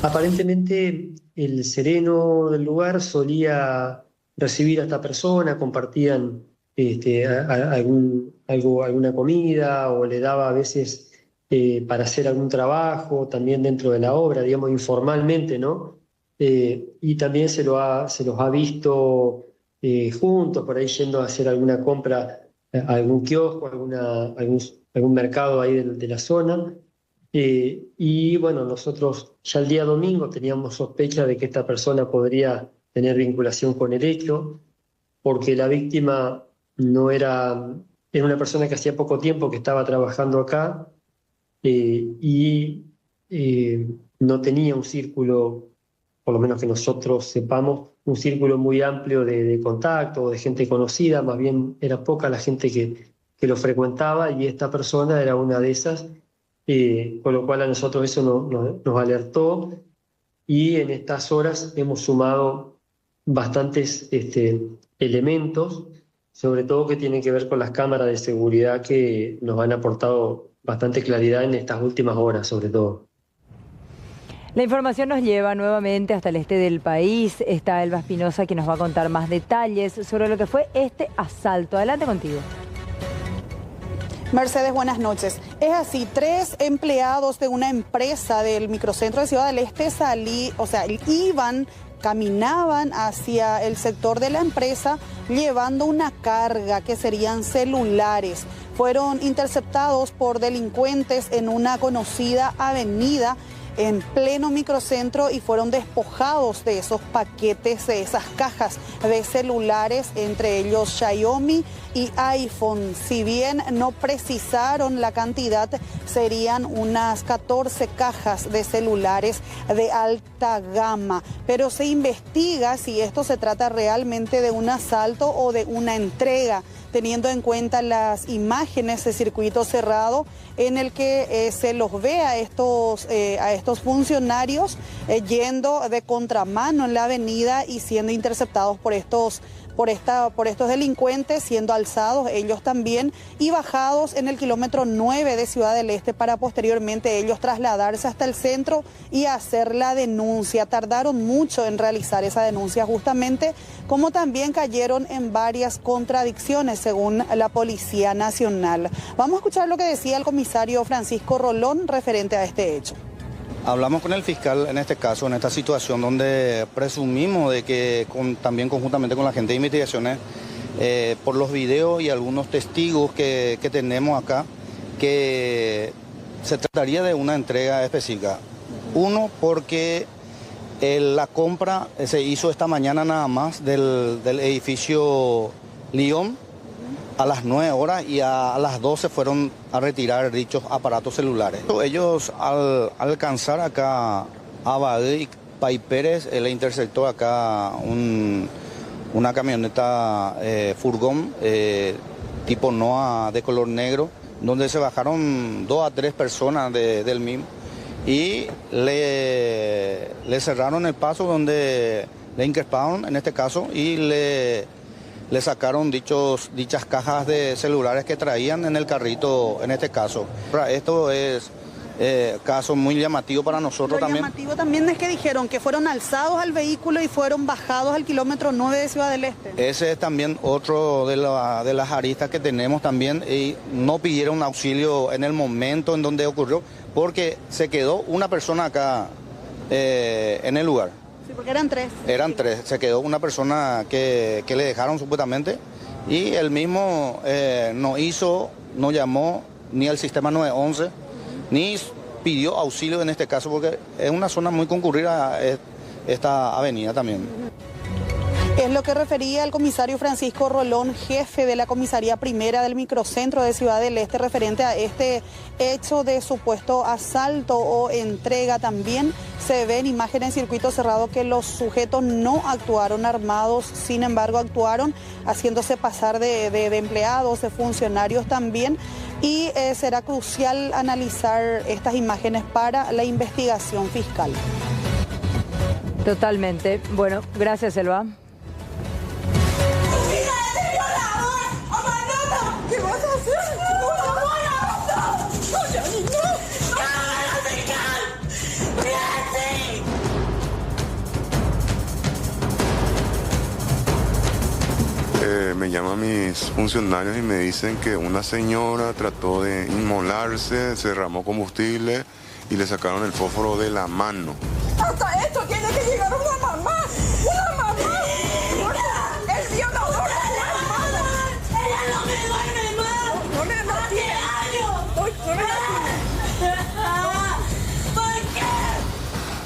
Speaker 2: Aparentemente el sereno del lugar solía recibir a esta persona, compartían alguna comida o le daba a veces para hacer algún trabajo también dentro de la obra, digamos informalmente, ¿no? Y también se los ha visto juntos, por ahí yendo a hacer alguna compra a algún kiosco, algún mercado ahí de la zona. Y bueno, nosotros ya el día domingo teníamos sospecha de que esta persona podría tener vinculación con el hecho, porque la víctima era una persona que hacía poco tiempo que estaba trabajando acá y no tenía un círculo, por lo menos que nosotros sepamos, un círculo muy amplio de contacto o de gente conocida, más bien era poca la gente que lo frecuentaba y esta persona era una de esas, con lo cual a nosotros eso nos alertó y en estas horas hemos sumado bastantes elementos, sobre todo que tienen que ver con las cámaras de seguridad que nos han aportado bastante claridad en estas últimas horas, sobre todo.
Speaker 10: La información nos lleva nuevamente hasta el este del país. Está Elba Espinosa que nos va a contar más detalles sobre lo que fue este asalto. Adelante contigo.
Speaker 3: Mercedes, buenas noches. Es así, 3 empleados de una empresa del microcentro de Ciudad del Este caminaban hacia el sector de la empresa llevando una carga que serían celulares. Fueron interceptados por delincuentes en una conocida avenida en pleno microcentro y fueron despojados de esos paquetes, de esas cajas de celulares, entre ellos Xiaomi y iPhone. Si bien no precisaron la cantidad, serían unas 14 cajas de celulares de alta gama. Pero se investiga si esto se trata realmente de un asalto o de una entrega, teniendo en cuenta las imágenes de circuito cerrado en el que se los ve a estos funcionarios yendo de contramano en la avenida y siendo interceptados por estos delincuentes, siendo alzados ellos también y bajados en el kilómetro 9 de Ciudad del Este para posteriormente ellos trasladarse hasta el centro y hacer la denuncia. Tardaron mucho en realizar esa denuncia justamente, como también cayeron en varias contradicciones según la Policía Nacional. Vamos a escuchar lo que decía el comisario Francisco Rolón referente a este hecho.
Speaker 15: Hablamos con el fiscal en este caso, en esta situación donde presumimos de que también conjuntamente con la gente de investigaciones, por los videos y algunos testigos que tenemos acá, que se trataría de una entrega específica. Uno, porque la compra se hizo esta mañana nada más del edificio Lyon a las 9 horas y a las 12 fueron a retirar dichos aparatos celulares. Ellos al alcanzar acá a Badí y Pay Pérez, le interceptó acá una camioneta furgón tipo Noah de color negro, donde se bajaron 2 a 3 personas del mismo y le cerraron el paso donde le increparon en este caso y le sacaron dichas cajas de celulares que traían en el carrito en este caso. Esto es caso muy llamativo para nosotros también.
Speaker 3: Lo llamativo también es que dijeron que fueron alzados al vehículo y fueron bajados al kilómetro 9 de Ciudad del Este.
Speaker 15: Ese es también otro de las aristas que tenemos también, y no pidieron auxilio en el momento en donde ocurrió, porque se quedó una persona acá en el lugar.
Speaker 3: Sí, porque eran tres.
Speaker 15: Eran tres, se quedó una persona que le dejaron supuestamente, y él mismo no llamó ni al sistema 911, ni pidió auxilio en este caso, porque es una zona muy concurrida esta avenida también.
Speaker 3: Es lo que refería el comisario Francisco Rolón, jefe de la comisaría primera del microcentro de Ciudad del Este, referente a este hecho de supuesto asalto o entrega. También se ve en imagen en circuito cerrado que los sujetos no actuaron armados, sin embargo actuaron haciéndose pasar de empleados, de funcionarios también, y será crucial analizar estas imágenes para la investigación fiscal.
Speaker 10: Totalmente. Bueno, gracias, Selva.
Speaker 6: ¿Qué vas a hacer?
Speaker 12: Me llaman mis funcionarios y me dicen que una señora trató de inmolarse, se derramó combustible y le sacaron el fósforo de la mano.
Speaker 6: Hasta esto tiene que llegar una mamá. ¡Una mamá! ¡El violador de la hermana! ¡Ella no me duerme más! ¡No le da
Speaker 12: ¿Por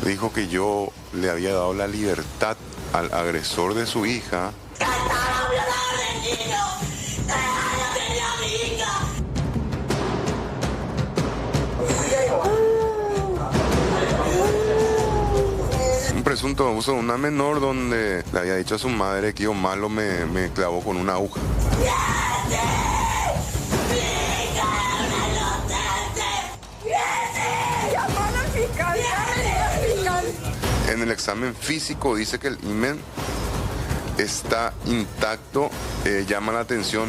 Speaker 12: qué? Dijo que yo le había dado la libertad al agresor de su hija. Un presunto abuso de una menor donde le había dicho a su madre que yo malo me clavó con una aguja. En el examen físico dice que el himen está intacto, llama la atención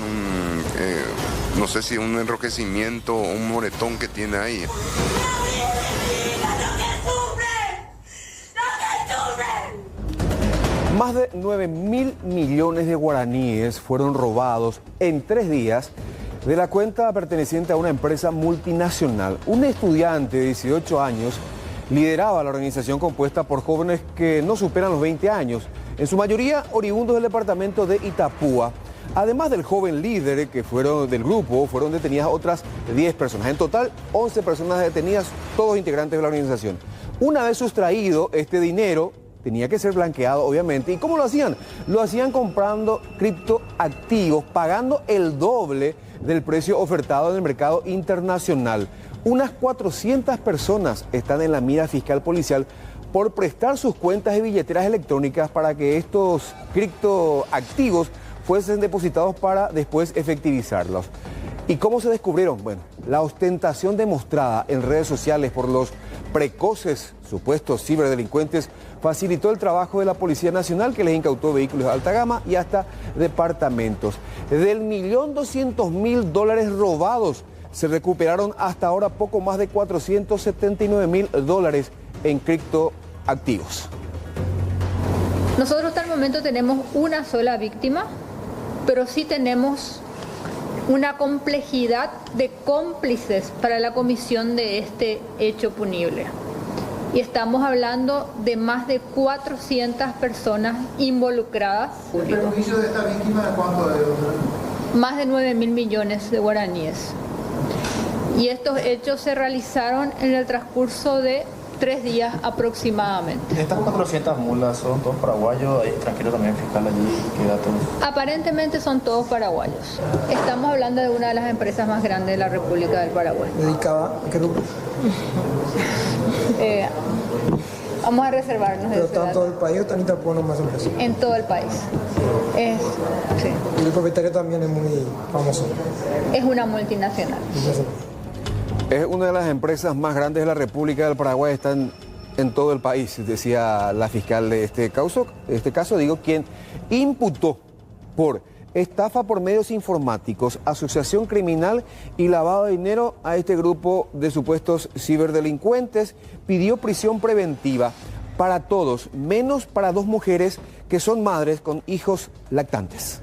Speaker 12: no sé si un enrojecimiento o un moretón que tiene ahí.
Speaker 13: Más de 9.000 millones de guaraníes fueron robados en 3 días de la cuenta perteneciente a una empresa multinacional. Un estudiante de 18 años lideraba la organización compuesta por jóvenes que no superan los 20 años, en su mayoría oriundos del departamento de Itapúa. Además del joven líder del grupo, fueron detenidas otras 10 personas. En total, 11 personas detenidas, todos integrantes de la organización. Una vez sustraído este dinero, tenía que ser blanqueado, obviamente. ¿Y cómo lo hacían? Lo hacían comprando criptoactivos, pagando el doble del precio ofertado en el mercado internacional. Unas 400 personas están en la mira fiscal policial por prestar sus cuentas y billeteras electrónicas para que estos criptoactivos fuesen depositados para después efectivizarlos. ¿Y cómo se descubrieron? Bueno, la ostentación demostrada en redes sociales por los precoces supuestos ciberdelincuentes facilitó el trabajo de la Policía Nacional, que les incautó vehículos de alta gama y hasta departamentos. Del $1.200.000 robados, se recuperaron hasta ahora poco más de $479.000 en criptoactivos.
Speaker 7: Nosotros hasta el momento tenemos una sola víctima, pero sí tenemos una complejidad de cómplices para la comisión de este hecho punible. Y estamos hablando de más de 400 personas involucradas.
Speaker 9: ¿El perjuicio de esta víctima de cuánto debe?
Speaker 7: Más de 9.000 millones de guaraníes. Y estos hechos se realizaron en el transcurso de 3 días aproximadamente.
Speaker 4: Estas 400 mulas son todos paraguayos, hay extranjeros también fiscal allí, ¿qué datos?
Speaker 7: Aparentemente son todos paraguayos. Estamos hablando de una de las empresas más grandes de la República del Paraguay.
Speaker 9: ¿Dedicada a qué rubro?
Speaker 7: Vamos a reservarnos.
Speaker 9: ¿Pero está en todo el país o está en Itapúa nomás empresa?
Speaker 7: En todo el país. Sí.
Speaker 9: Y el propietario también es muy famoso.
Speaker 7: Es una multinacional.
Speaker 13: Es una de las empresas más grandes de la República del Paraguay, están en todo el país, decía la fiscal de este caso, quien imputó por estafa por medios informáticos, asociación criminal y lavado de dinero a este grupo de supuestos ciberdelincuentes. Pidió prisión preventiva para todos, menos para 2 mujeres que son madres con hijos lactantes.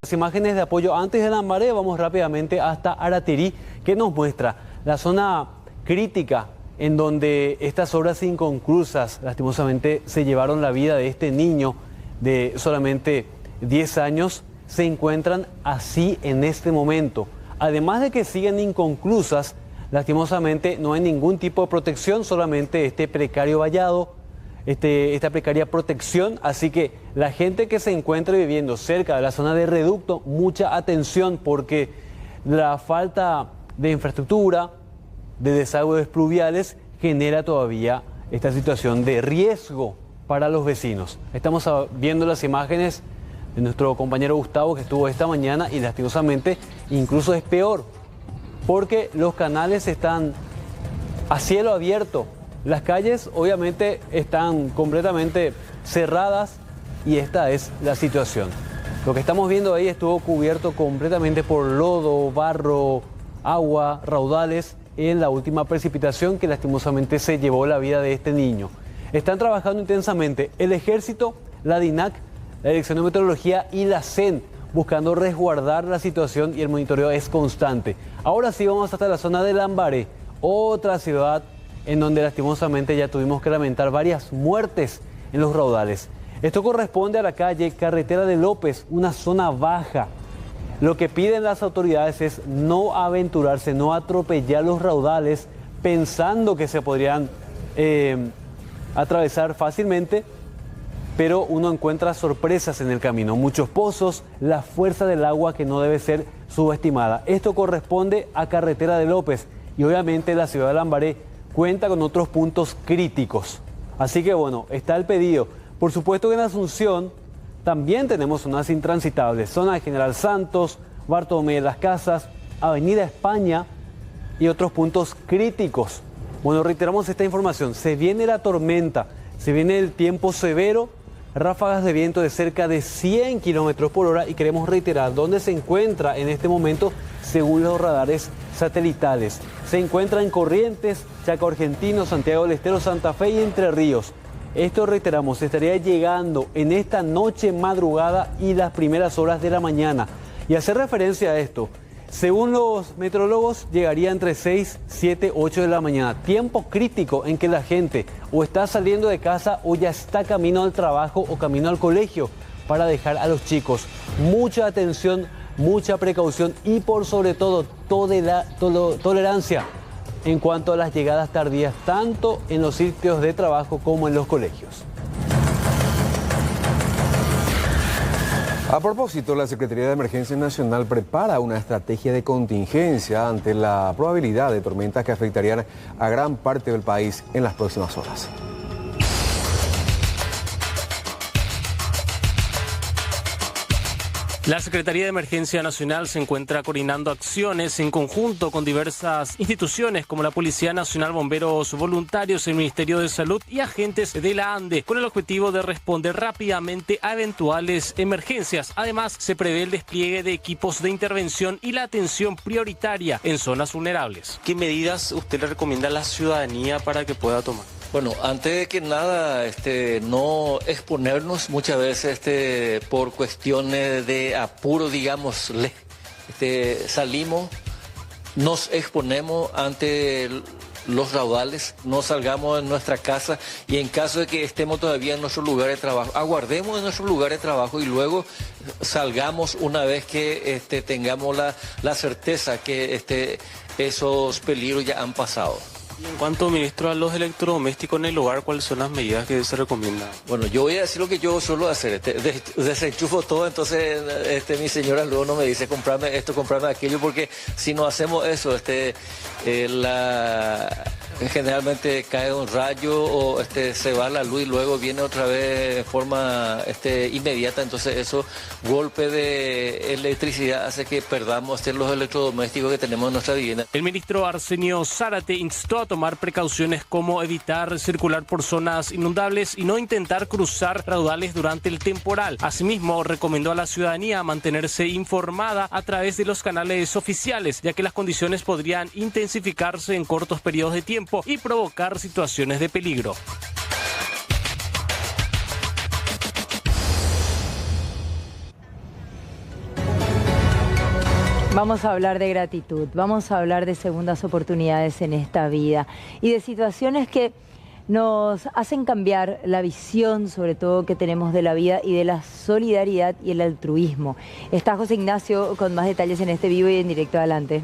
Speaker 22: Las imágenes de apoyo antes de Lambaré, vamos rápidamente hasta Aratirí, que nos muestra la zona crítica en donde estas obras inconclusas lastimosamente se llevaron la vida de este niño de solamente 10 años, se encuentran así en este momento. Además de que siguen inconclusas, lastimosamente no hay ningún tipo de protección, solamente este precario vallado, esta precaria protección. Así que la gente que se encuentre viviendo cerca de la zona de reducto, mucha atención, porque la falta de infraestructura, de desagües pluviales, genera todavía esta situación de riesgo para los vecinos. Estamos viendo las imágenes de nuestro compañero Gustavo, que estuvo esta mañana, y lastimosamente incluso es peor, porque los canales están a cielo abierto. Las calles obviamente están completamente cerradas y esta es la situación. Lo que estamos viendo ahí estuvo cubierto completamente por lodo, barro, agua, raudales en la última precipitación que lastimosamente se llevó la vida de este niño. Están trabajando intensamente el Ejército, la DINAC, la Dirección de Meteorología y la CEN, buscando resguardar la situación, y el monitoreo es constante. Ahora sí vamos hasta la zona de Lambaré, otra ciudad en donde lastimosamente ya tuvimos que lamentar varias muertes en los raudales. Esto corresponde a la calle Carretera de López, una zona baja. Lo que piden las autoridades es no aventurarse, no atropellar los raudales pensando que se podrían atravesar fácilmente, pero uno encuentra sorpresas en el camino, muchos pozos, la fuerza del agua que no debe ser subestimada. Esto corresponde a Carretera de López y obviamente la ciudad de Lambaré cuenta con otros puntos críticos. Así que bueno, está el pedido. Por supuesto que en Asunción también tenemos zonas intransitables, zona de General Santos, Bartolomé de las Casas, Avenida España y otros puntos críticos. Bueno, reiteramos esta información, se viene la tormenta, se viene el tiempo severo, ráfagas de viento de cerca de 100 kilómetros por hora, y queremos reiterar dónde se encuentra en este momento según los radares satelitales. Se encuentra en Corrientes, Chaco Argentino, Santiago del Estero, Santa Fe y Entre Ríos. Esto, reiteramos, estaría llegando en esta noche, madrugada y las primeras horas de la mañana. Y hacer referencia a esto, según los meteorólogos, llegaría entre 6, 7, 8 de la mañana. Tiempo crítico en que la gente o está saliendo de casa o ya está camino al trabajo o camino al colegio para dejar a los chicos. Mucha atención, mucha precaución y por sobre todo tolerancia en cuanto a las llegadas tardías, tanto en los sitios de trabajo como en los colegios.
Speaker 13: A propósito, la Secretaría de Emergencia Nacional prepara una estrategia de contingencia ante la probabilidad de tormentas que afectarían a gran parte del país en las próximas horas.
Speaker 11: La Secretaría de Emergencia Nacional se encuentra coordinando acciones en conjunto con diversas instituciones como la Policía Nacional, Bomberos Voluntarios, el Ministerio de Salud y agentes de la ANDE, con el objetivo de responder rápidamente a eventuales emergencias. Además, se prevé el despliegue de equipos de intervención y la atención prioritaria en zonas vulnerables. ¿Qué medidas usted le recomienda a la ciudadanía para que pueda tomar?
Speaker 14: Bueno, antes de que nada, no exponernos muchas veces por cuestiones de apuro, digamos, salimos, nos exponemos ante los raudales, no salgamos de nuestra casa y en caso de que estemos todavía en nuestro lugar de trabajo, aguardemos en nuestro lugar de trabajo y luego salgamos una vez que tengamos la certeza que esos peligros ya han pasado.
Speaker 11: En cuanto, ministro, a los electrodomésticos en el hogar, ¿cuáles son las medidas que se recomiendan?
Speaker 14: Bueno, yo voy a decir lo que yo suelo hacer, desenchufo todo, entonces mi señora luego no me dice comprarme esto, comprarme aquello, porque si no hacemos eso, generalmente cae un rayo o se va la luz y luego viene otra vez de forma inmediata, entonces eso, golpe de electricidad hace que perdamos los electrodomésticos que tenemos en nuestra vivienda.
Speaker 11: El ministro Arsenio Zárate instó a tomar precauciones como evitar circular por zonas inundables y no intentar cruzar raudales durante el temporal. Asimismo, recomendó a la ciudadanía mantenerse informada a través de los canales oficiales, ya que las condiciones podrían intensificarse en cortos periodos de tiempo y provocar situaciones de peligro.
Speaker 10: Vamos a hablar de gratitud, vamos a hablar de segundas oportunidades en esta vida y de situaciones que nos hacen cambiar la visión, sobre todo, que tenemos de la vida y de la solidaridad y el altruismo. Está José Ignacio con más detalles en este vivo y en directo. Adelante.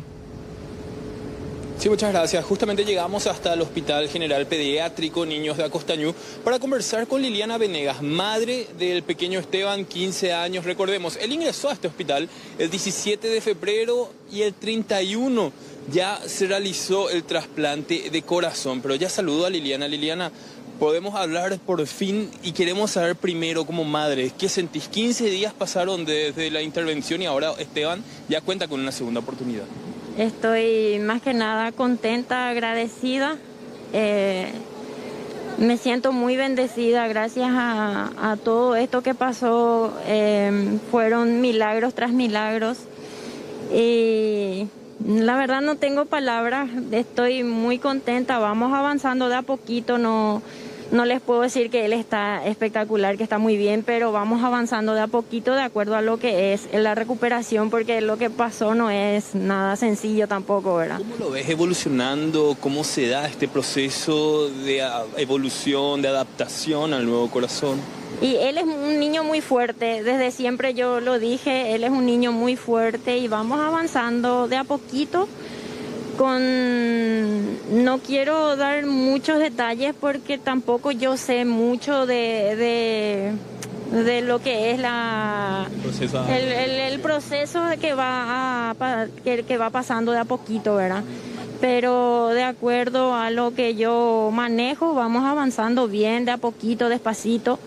Speaker 16: Sí, muchas gracias. Justamente llegamos hasta el Hospital General Pediátrico Niños de Acostañú para conversar con Liliana Venegas, madre del pequeño Esteban, 15 años. Recordemos, él ingresó a este hospital el 17 de febrero y el 31 ya se realizó el trasplante de corazón. Pero ya saludo a Liliana. Liliana, podemos hablar por fin y queremos saber primero, como madre, ¿qué sentís? 15 días pasaron desde la intervención y ahora Esteban ya cuenta con una segunda oportunidad.
Speaker 17: Estoy más que nada contenta, agradecida. Me siento muy bendecida gracias a todo esto que pasó. Fueron milagros tras milagros. Y la verdad no tengo palabras, estoy muy contenta. Vamos avanzando de a poquito, no les puedo decir que él está espectacular, que está muy bien, pero vamos avanzando de a poquito de acuerdo a lo que es la recuperación, porque lo que pasó no es nada sencillo tampoco, ¿verdad?
Speaker 16: ¿Cómo lo ves evolucionando? ¿Cómo se da este proceso de evolución, de adaptación al nuevo corazón?
Speaker 17: Y él es un niño muy fuerte, desde siempre yo lo dije, él es un niño muy fuerte y vamos avanzando de a poquito. No quiero dar muchos detalles porque tampoco yo sé mucho de lo que es el proceso que va pasando de a poquito, ¿verdad? Pero de acuerdo a lo que yo manejo, vamos avanzando bien, de a poquito, despacito,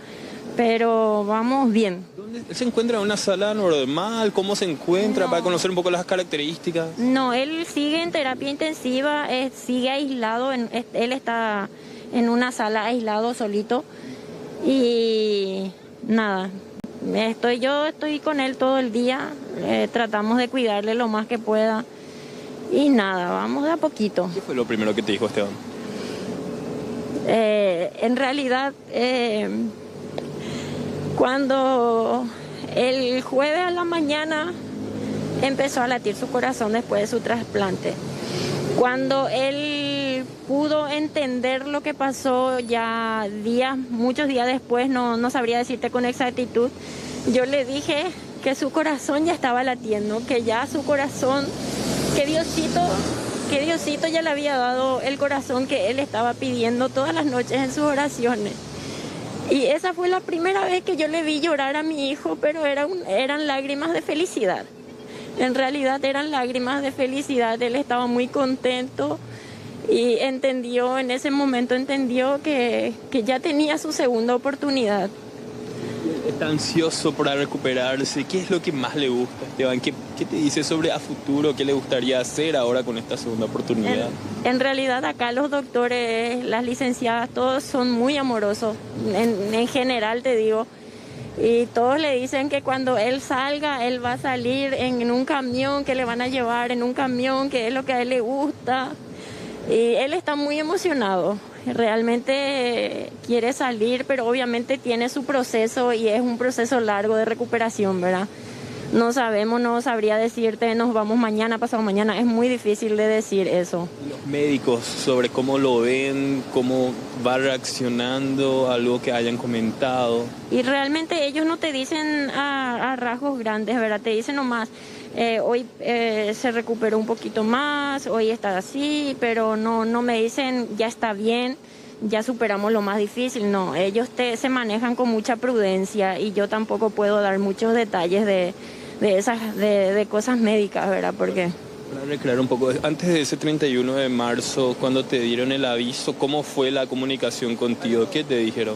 Speaker 17: pero vamos bien.
Speaker 16: ¿Él se encuentra en una sala normal? ¿Cómo se encuentra? No. Para conocer un poco las características.
Speaker 17: No, él sigue en terapia intensiva, sigue aislado, él está en una sala aislado, solito. Y nada, yo estoy con él todo el día, tratamos de cuidarle lo más que pueda. Y nada, vamos de a poquito.
Speaker 16: ¿Qué fue lo primero que te dijo Esteban?
Speaker 17: En realidad, cuando el jueves a la mañana empezó a latir su corazón después de su trasplante. Cuando él pudo entender lo que pasó ya muchos días después, no sabría decirte con exactitud, yo le dije que su corazón ya estaba latiendo, que ya su corazón, que Diosito ya le había dado el corazón que él estaba pidiendo todas las noches en sus oraciones. Y esa fue la primera vez que yo le vi llorar a mi hijo, pero eran lágrimas de felicidad. En realidad eran lágrimas de felicidad, él estaba muy contento y en ese momento entendió que ya tenía su segunda oportunidad.
Speaker 16: Está ansioso para recuperarse. ¿Qué es lo que más le gusta, Esteban? ¿Qué te dice sobre a futuro? ¿Qué le gustaría hacer ahora con esta segunda oportunidad?
Speaker 17: En realidad acá los doctores, las licenciadas, todos son muy amorosos. En general te digo. Y todos le dicen que cuando él salga, él va a salir en un camión, que le van a llevar en un camión, que es lo que a él le gusta. Y él está muy emocionado. Realmente quiere salir, pero obviamente tiene su proceso y es un proceso largo de recuperación, ¿verdad? No sabemos, no sabría decirte, nos vamos mañana, pasado mañana, es muy difícil de decir eso.
Speaker 16: Los médicos, sobre cómo lo ven, cómo va reaccionando, algo que hayan comentado.
Speaker 17: Y realmente ellos no te dicen a rasgos grandes, ¿verdad? Te dicen nomás, hoy se recuperó un poquito más, hoy está así, pero no me dicen ya está bien, ya superamos lo más difícil. No, ellos se manejan con mucha prudencia y yo tampoco puedo dar muchos detalles de cosas médicas, ¿verdad? Porque
Speaker 16: Para recrear un poco, antes de ese 31 de marzo, cuando te dieron el aviso, ¿cómo fue la comunicación contigo? ¿Qué te dijeron?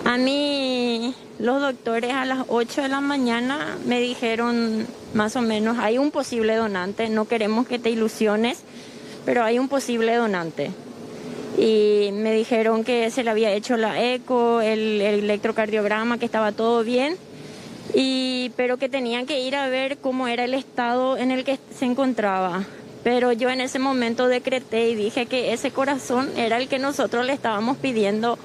Speaker 17: A mí, los doctores a las 8 de la mañana me dijeron más o menos, hay un posible donante, no queremos que te ilusiones, pero hay un posible donante. Y me dijeron que se le había hecho la eco, el electrocardiograma, que estaba todo bien, pero que tenían que ir a ver cómo era el estado en el que se encontraba. Pero yo en ese momento decreté y dije que ese corazón era el que nosotros le estábamos pidiendo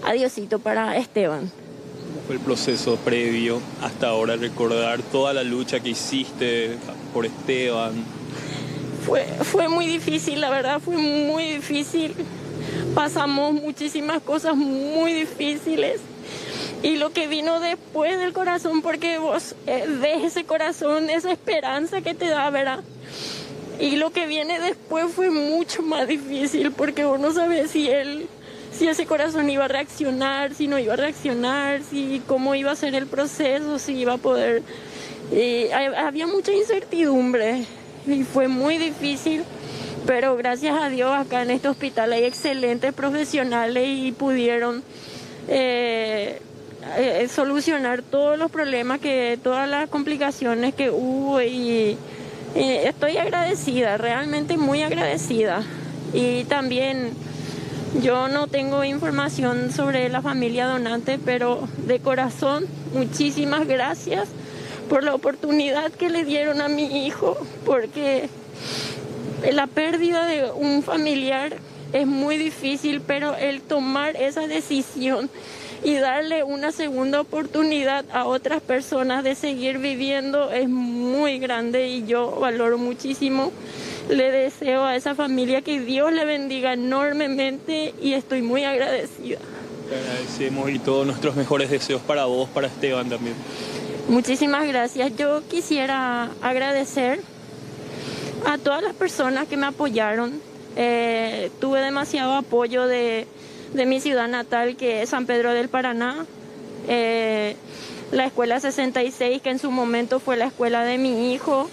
Speaker 17: a Diosito para Esteban.
Speaker 16: ¿Cómo fue el proceso previo hasta ahora? Recordar toda la lucha que hiciste por Esteban.
Speaker 17: Fue muy difícil, la verdad, fue muy difícil. Pasamos muchísimas cosas muy difíciles. Y lo que vino después del corazón, porque vos ves ese corazón, esa esperanza que te da, ¿verdad? Y lo que viene después fue mucho más difícil, porque vos no sabes si ese corazón iba a reaccionar, si no iba a reaccionar, si cómo iba a ser el proceso, si iba a poder. Había mucha incertidumbre y fue muy difícil, pero gracias a Dios acá en este hospital hay excelentes profesionales y pudieron solucionar todos los problemas, todas las complicaciones que hubo, y estoy agradecida, realmente muy agradecida. Y también yo no tengo información sobre la familia donante, pero de corazón muchísimas gracias por la oportunidad que le dieron a mi hijo, porque la pérdida de un familiar es muy difícil, pero el tomar esa decisión y darle una segunda oportunidad a otras personas de seguir viviendo es muy grande, y yo valoro muchísimo. Le deseo a esa familia que Dios le bendiga enormemente y estoy muy agradecida.
Speaker 16: Te agradecemos y todos nuestros mejores deseos para vos, para Esteban también.
Speaker 17: Muchísimas gracias. Yo quisiera agradecer a todas las personas que me apoyaron. Tuve demasiado apoyo de mi ciudad natal, que es San Pedro del Paraná, la Escuela 66, que en su momento fue la escuela de mi hijo,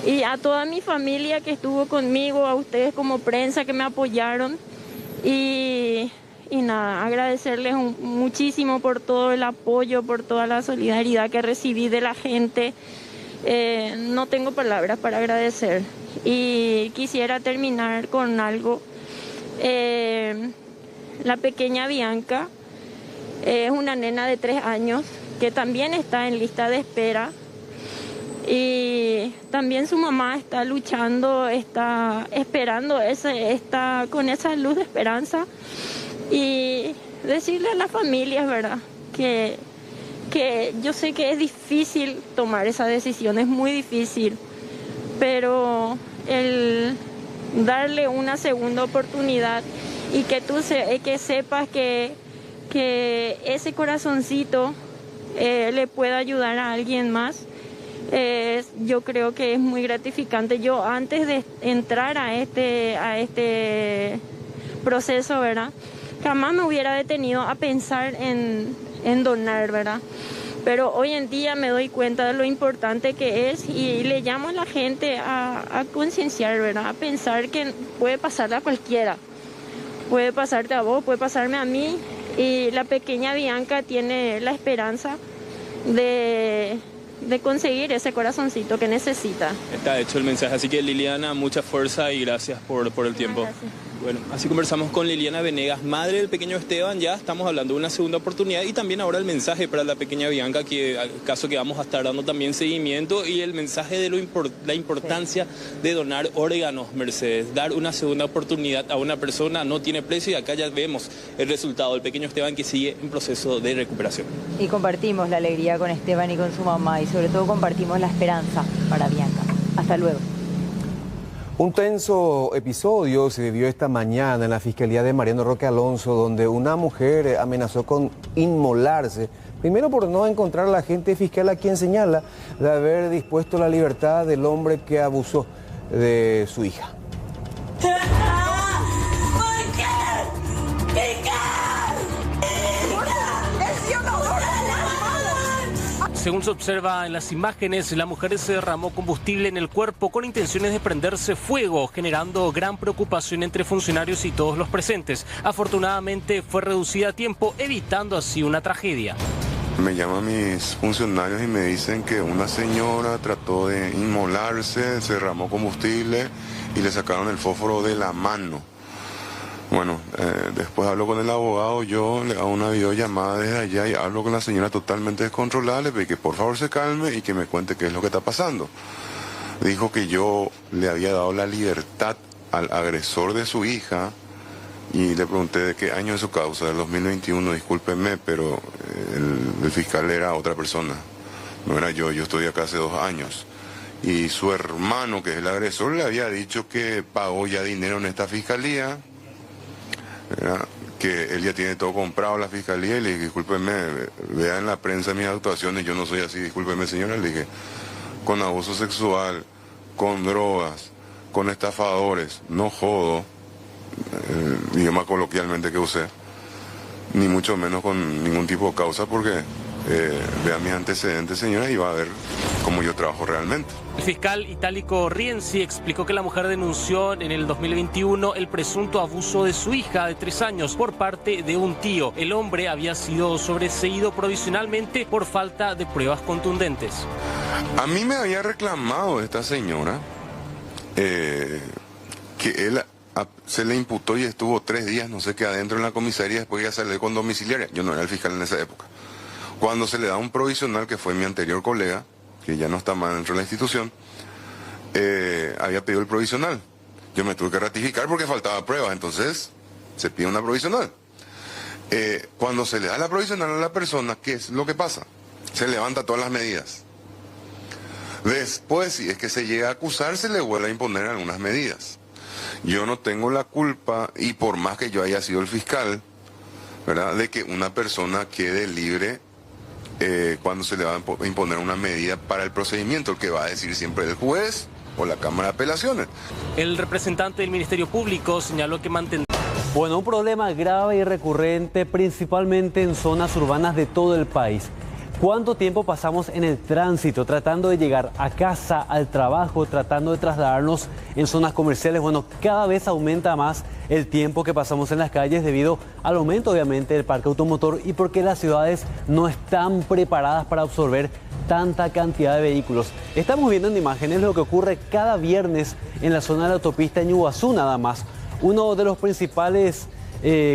Speaker 17: y a toda mi familia que estuvo conmigo, a ustedes como prensa que me apoyaron, y nada, agradecerles muchísimo por todo el apoyo, por toda la solidaridad que recibí de la gente. No tengo palabras para agradecer. Y quisiera terminar con algo. La pequeña Bianca es una nena de 3 años que también está en lista de espera, y también su mamá está luchando, está esperando, está con esa luz de esperanza, y decirle a las familias, ¿verdad?, que yo sé que es difícil tomar esa decisión, es muy difícil, pero el darle una segunda oportunidad y que sepas que ese corazoncito le pueda ayudar a alguien más, yo creo que es muy gratificante. Yo antes de entrar a este proceso, ¿verdad?, jamás me hubiera detenido a pensar en donar, ¿verdad? Pero hoy en día me doy cuenta de lo importante que es, y le llamo a la gente a concienciar, ¿verdad?, a pensar que puede pasarle a cualquiera. Puede pasarte a vos, puede pasarme a mí, y la pequeña Bianca tiene la esperanza de conseguir ese corazoncito que necesita.
Speaker 16: Está hecho el mensaje, así que Liliana, mucha fuerza y gracias por el tiempo.
Speaker 17: Gracias.
Speaker 16: Bueno, así conversamos con Liliana Venegas, madre del pequeño Esteban. Ya estamos hablando de una segunda oportunidad, y también ahora el mensaje para la pequeña Bianca, que al caso que vamos a estar dando también seguimiento, y el mensaje de la importancia de donar órganos, Mercedes. Dar una segunda oportunidad a una persona no tiene precio, y acá ya vemos el resultado del pequeño Esteban, que sigue en proceso de recuperación.
Speaker 10: Y compartimos la alegría con Esteban y con su mamá, y sobre todo compartimos la esperanza para Bianca. Hasta luego.
Speaker 13: Un tenso episodio se vivió esta mañana en la Fiscalía de Mariano Roque Alonso, donde una mujer amenazó con inmolarse, primero por no encontrar a la agente fiscal a quien señala de haber dispuesto la libertad del hombre que abusó de su hija.
Speaker 11: Según se observa en las imágenes, la mujer se derramó combustible en el cuerpo con intenciones de prenderse fuego, generando gran preocupación entre funcionarios y todos los presentes. Afortunadamente fue reducida a tiempo, evitando así una tragedia.
Speaker 12: Me llaman mis funcionarios y me dicen que una señora trató de inmolarse, se derramó combustible y le sacaron el fósforo de la mano. Bueno, después hablo con el abogado, yo le hago una videollamada desde allá y hablo con la señora totalmente descontrolada, le pedí que por favor se calme y que me cuente qué es lo que está pasando. Dijo que yo le había dado la libertad al agresor de su hija y le pregunté de qué año es su causa, del 2021, discúlpeme, pero el fiscal era otra persona, no era yo estoy acá hace 2 años. Y su hermano, que es el agresor, le había dicho que pagó ya dinero en esta fiscalía, ¿verdad? Que él ya tiene todo comprado en la fiscalía y le dije, discúlpeme, vea en la prensa mis actuaciones, yo no soy así, discúlpeme señora, le dije, con abuso sexual, con drogas, con estafadores, no jodo, el idioma coloquialmente que usé, ni mucho menos con ningún tipo de causa, porque vea mis antecedentes señora y va a ver cómo yo trabajo realmente.
Speaker 11: El fiscal Itálico Rienzi explicó que la mujer denunció en el 2021 el presunto abuso de su hija de 3 años por parte de un tío. El hombre había sido sobreseído provisionalmente por falta de pruebas contundentes.
Speaker 12: A mí me había reclamado esta señora que él se le imputó y estuvo 3 días, no sé qué, adentro en la comisaría, después ya salió con domiciliaria. Yo no era el fiscal en esa época. Cuando se le da un provisional, que fue mi anterior colega, que ya no está más dentro de la institución, había pedido el provisional. Yo me tuve que ratificar porque faltaba pruebas, entonces se pide una provisional. Cuando se le da la provisional a la persona, ¿qué es lo que pasa? Se levanta todas las medidas. Después, si es que se llega a acusar, se le vuelve a imponer algunas medidas. Yo no tengo la culpa, y por más que yo haya sido el fiscal, ¿verdad?, de que una persona quede libre cuando se le va a imponer una medida para el procedimiento, el que va a decir siempre el juez o la Cámara de Apelaciones.
Speaker 11: El representante del Ministerio Público señaló que mantendrá...
Speaker 22: Bueno, un problema grave y recurrente principalmente en zonas urbanas de todo el país. ¿Cuánto tiempo pasamos en el tránsito tratando de llegar a casa, al trabajo, tratando de trasladarnos en zonas comerciales? Bueno, cada vez aumenta más el tiempo que pasamos en las calles debido al aumento, obviamente, del parque automotor y porque las ciudades no están preparadas para absorber tanta cantidad de vehículos. Estamos viendo en imágenes lo que ocurre cada viernes en la zona de la autopista Ñuazú nada más. Uno de los principales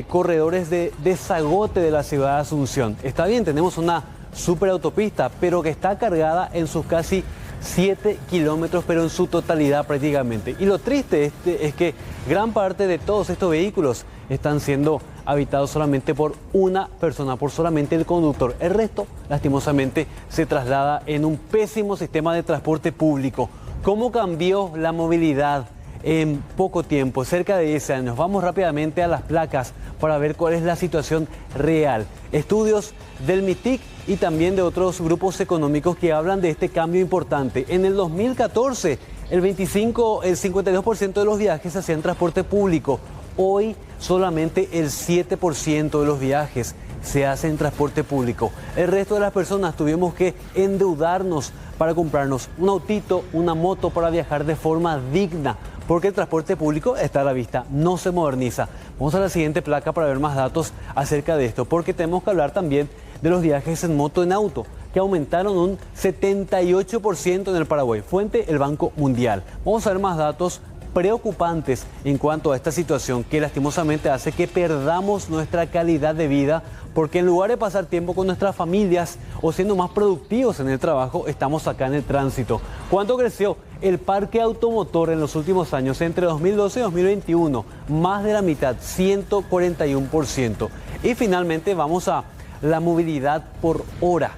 Speaker 22: corredores de desagote de la ciudad de Asunción. Está bien, tenemos una superautopista, pero que está cargada en sus casi 7 kilómetros, pero en su totalidad prácticamente. Y lo triste es que gran parte de todos estos vehículos están siendo habitados solamente por una persona, por solamente el conductor. El resto, lastimosamente, se traslada en un pésimo sistema de transporte público. ¿Cómo cambió la movilidad en poco tiempo? Cerca de 10 años. Vamos rápidamente a las placas para ver cuál es la situación real. Estudios del MITIC y también de otros grupos económicos que hablan de este cambio importante. En el 2014, el 52% de los viajes se hacían en transporte público. Hoy solamente el 7% de los viajes se hace en transporte público. El resto de las personas tuvimos que endeudarnos para comprarnos un autito, una moto para viajar de forma digna, porque el transporte público está a la vista, no se moderniza. Vamos a la siguiente placa para ver más datos acerca de esto, porque tenemos que hablar también de los viajes en moto en auto, que aumentaron un 78% en el Paraguay. Fuente, el Banco Mundial. Vamos a ver más datos preocupantes en cuanto a esta situación que lastimosamente hace que perdamos nuestra calidad de vida, porque en lugar de pasar tiempo con nuestras familias o siendo más productivos en el trabajo, estamos acá en el tránsito. ¿Cuánto creció el parque automotor en los últimos años? Entre 2012 y 2021, más de la mitad, 141%. Y finalmente vamos a la movilidad por hora.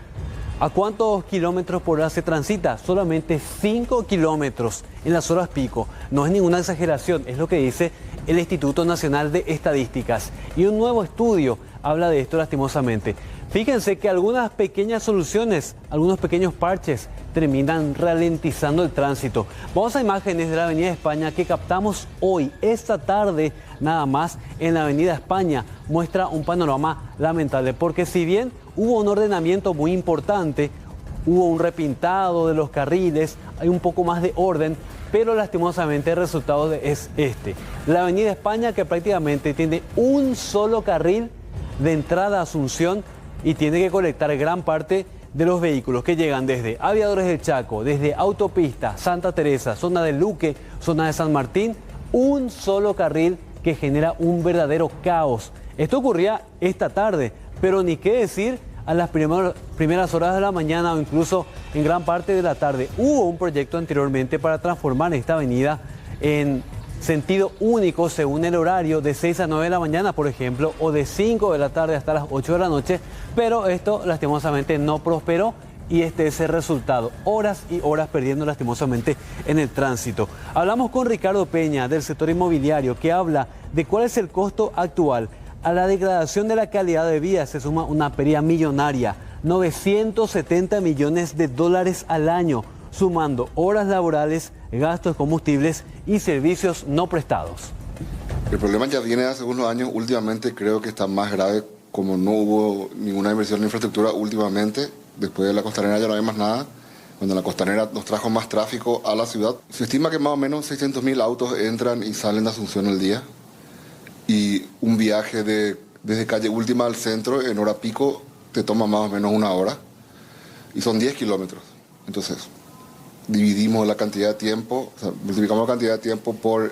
Speaker 22: ¿A cuántos kilómetros por hora se transita? Solamente 5 kilómetros en las horas pico. No es ninguna exageración, es lo que dice el Instituto Nacional de Estadísticas. Y un nuevo estudio habla de esto lastimosamente. Fíjense que algunas pequeñas soluciones, algunos pequeños parches terminan ralentizando el tránsito. Vamos a imágenes de la Avenida España que captamos hoy, esta tarde, nada más en la Avenida España. Muestra un panorama lamentable, porque si bien hubo un ordenamiento muy importante, hubo un repintado de los carriles, hay un poco más de orden, pero lastimosamente el resultado es este. La Avenida España, que prácticamente tiene un solo carril de entrada a Asunción y tiene que colectar gran parte de los vehículos que llegan desde Aviadores del Chaco, desde Autopista, Santa Teresa, zona de Luque, zona de San Martín, un solo carril que genera un verdadero caos. Esto ocurría esta tarde, pero ni qué decir a las primeras horas de la mañana o incluso en gran parte de la tarde. Hubo un proyecto anteriormente para transformar esta avenida en sentido único según el horario de 6 a 9 de la mañana, por ejemplo, o de 5 de la tarde hasta las 8 de la noche, pero esto lastimosamente no prosperó y este es el resultado. Horas y horas perdiendo lastimosamente en el tránsito. Hablamos con Ricardo Peña del sector inmobiliario que habla de cuál es el costo actual. A la degradación de la calidad de vida se suma una pérdida millonaria, 970 millones de dólares al año, sumando horas laborales, gastos de combustibles y servicios no prestados.
Speaker 8: El problema ya viene hace unos años, últimamente creo que está más grave, como no hubo ninguna inversión en infraestructura últimamente, después de la costanera ya no hay más nada, cuando la costanera nos trajo más tráfico a la ciudad. Se estima que más o menos 600.000 autos entran y salen de Asunción al día. Y un viaje desde calle Última al centro en hora pico te toma más o menos 1 hora y son 10 kilómetros. Entonces, dividimos la cantidad de tiempo, o sea, multiplicamos la cantidad de tiempo por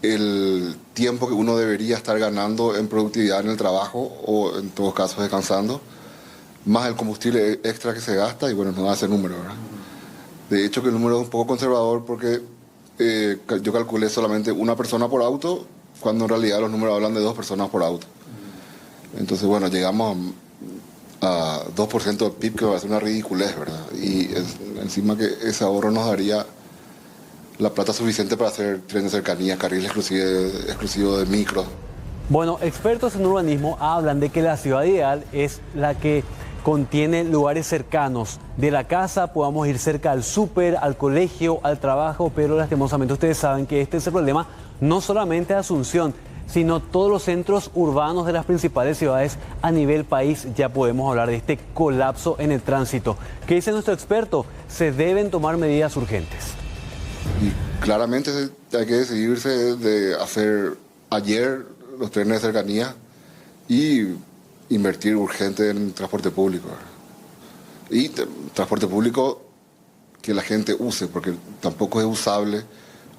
Speaker 8: el tiempo que uno debería estar ganando en productividad en el trabajo o en todos casos descansando, más el combustible extra que se gasta y bueno, nos da ese número, ¿verdad? De hecho que el número es un poco conservador porque yo calculé solamente 1 persona por auto, cuando en realidad los números hablan de 2 personas por auto. Entonces, bueno, llegamos a 2% del PIB, que va a ser una ridiculez, ¿verdad? Y encima que ese ahorro nos daría la plata suficiente para hacer trenes de cercanía, carriles exclusivos de micro.
Speaker 22: Bueno, expertos en urbanismo hablan de que la ciudad ideal es la que contiene lugares cercanos. De la casa podamos ir cerca al súper, al colegio, al trabajo, pero lastimosamente ustedes saben que este es el problema no solamente de Asunción, sino todos los centros urbanos de las principales ciudades a nivel país. Ya podemos hablar de este colapso en el tránsito. ¿Qué dice nuestro experto? Se deben tomar medidas urgentes.
Speaker 8: Y claramente hay que decidirse de hacer ayer los trenes de cercanía y invertir urgente en transporte público. Y transporte público que la gente use, porque tampoco es usable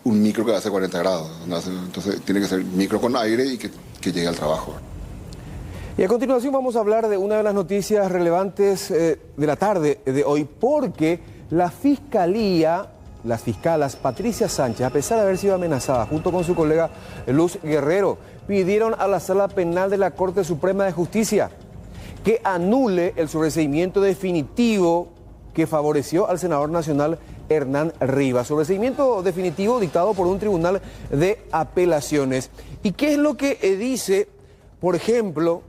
Speaker 8: un micro que hace 40 grados. Entonces tiene que ser micro con aire y que llegue al trabajo.
Speaker 13: Y a continuación vamos a hablar de una de las noticias relevantes de la tarde de hoy, porque la Fiscalía, las fiscalas Patricia Sánchez, a pesar de haber sido amenazada junto con su colega Luz Guerrero, pidieron a la Sala Penal de la Corte Suprema de Justicia que anule el sobreseimiento definitivo que favoreció al senador nacional Hernán Rivas. Sobreseimiento definitivo dictado por un tribunal de apelaciones. ¿Y qué es lo que dice, por ejemplo,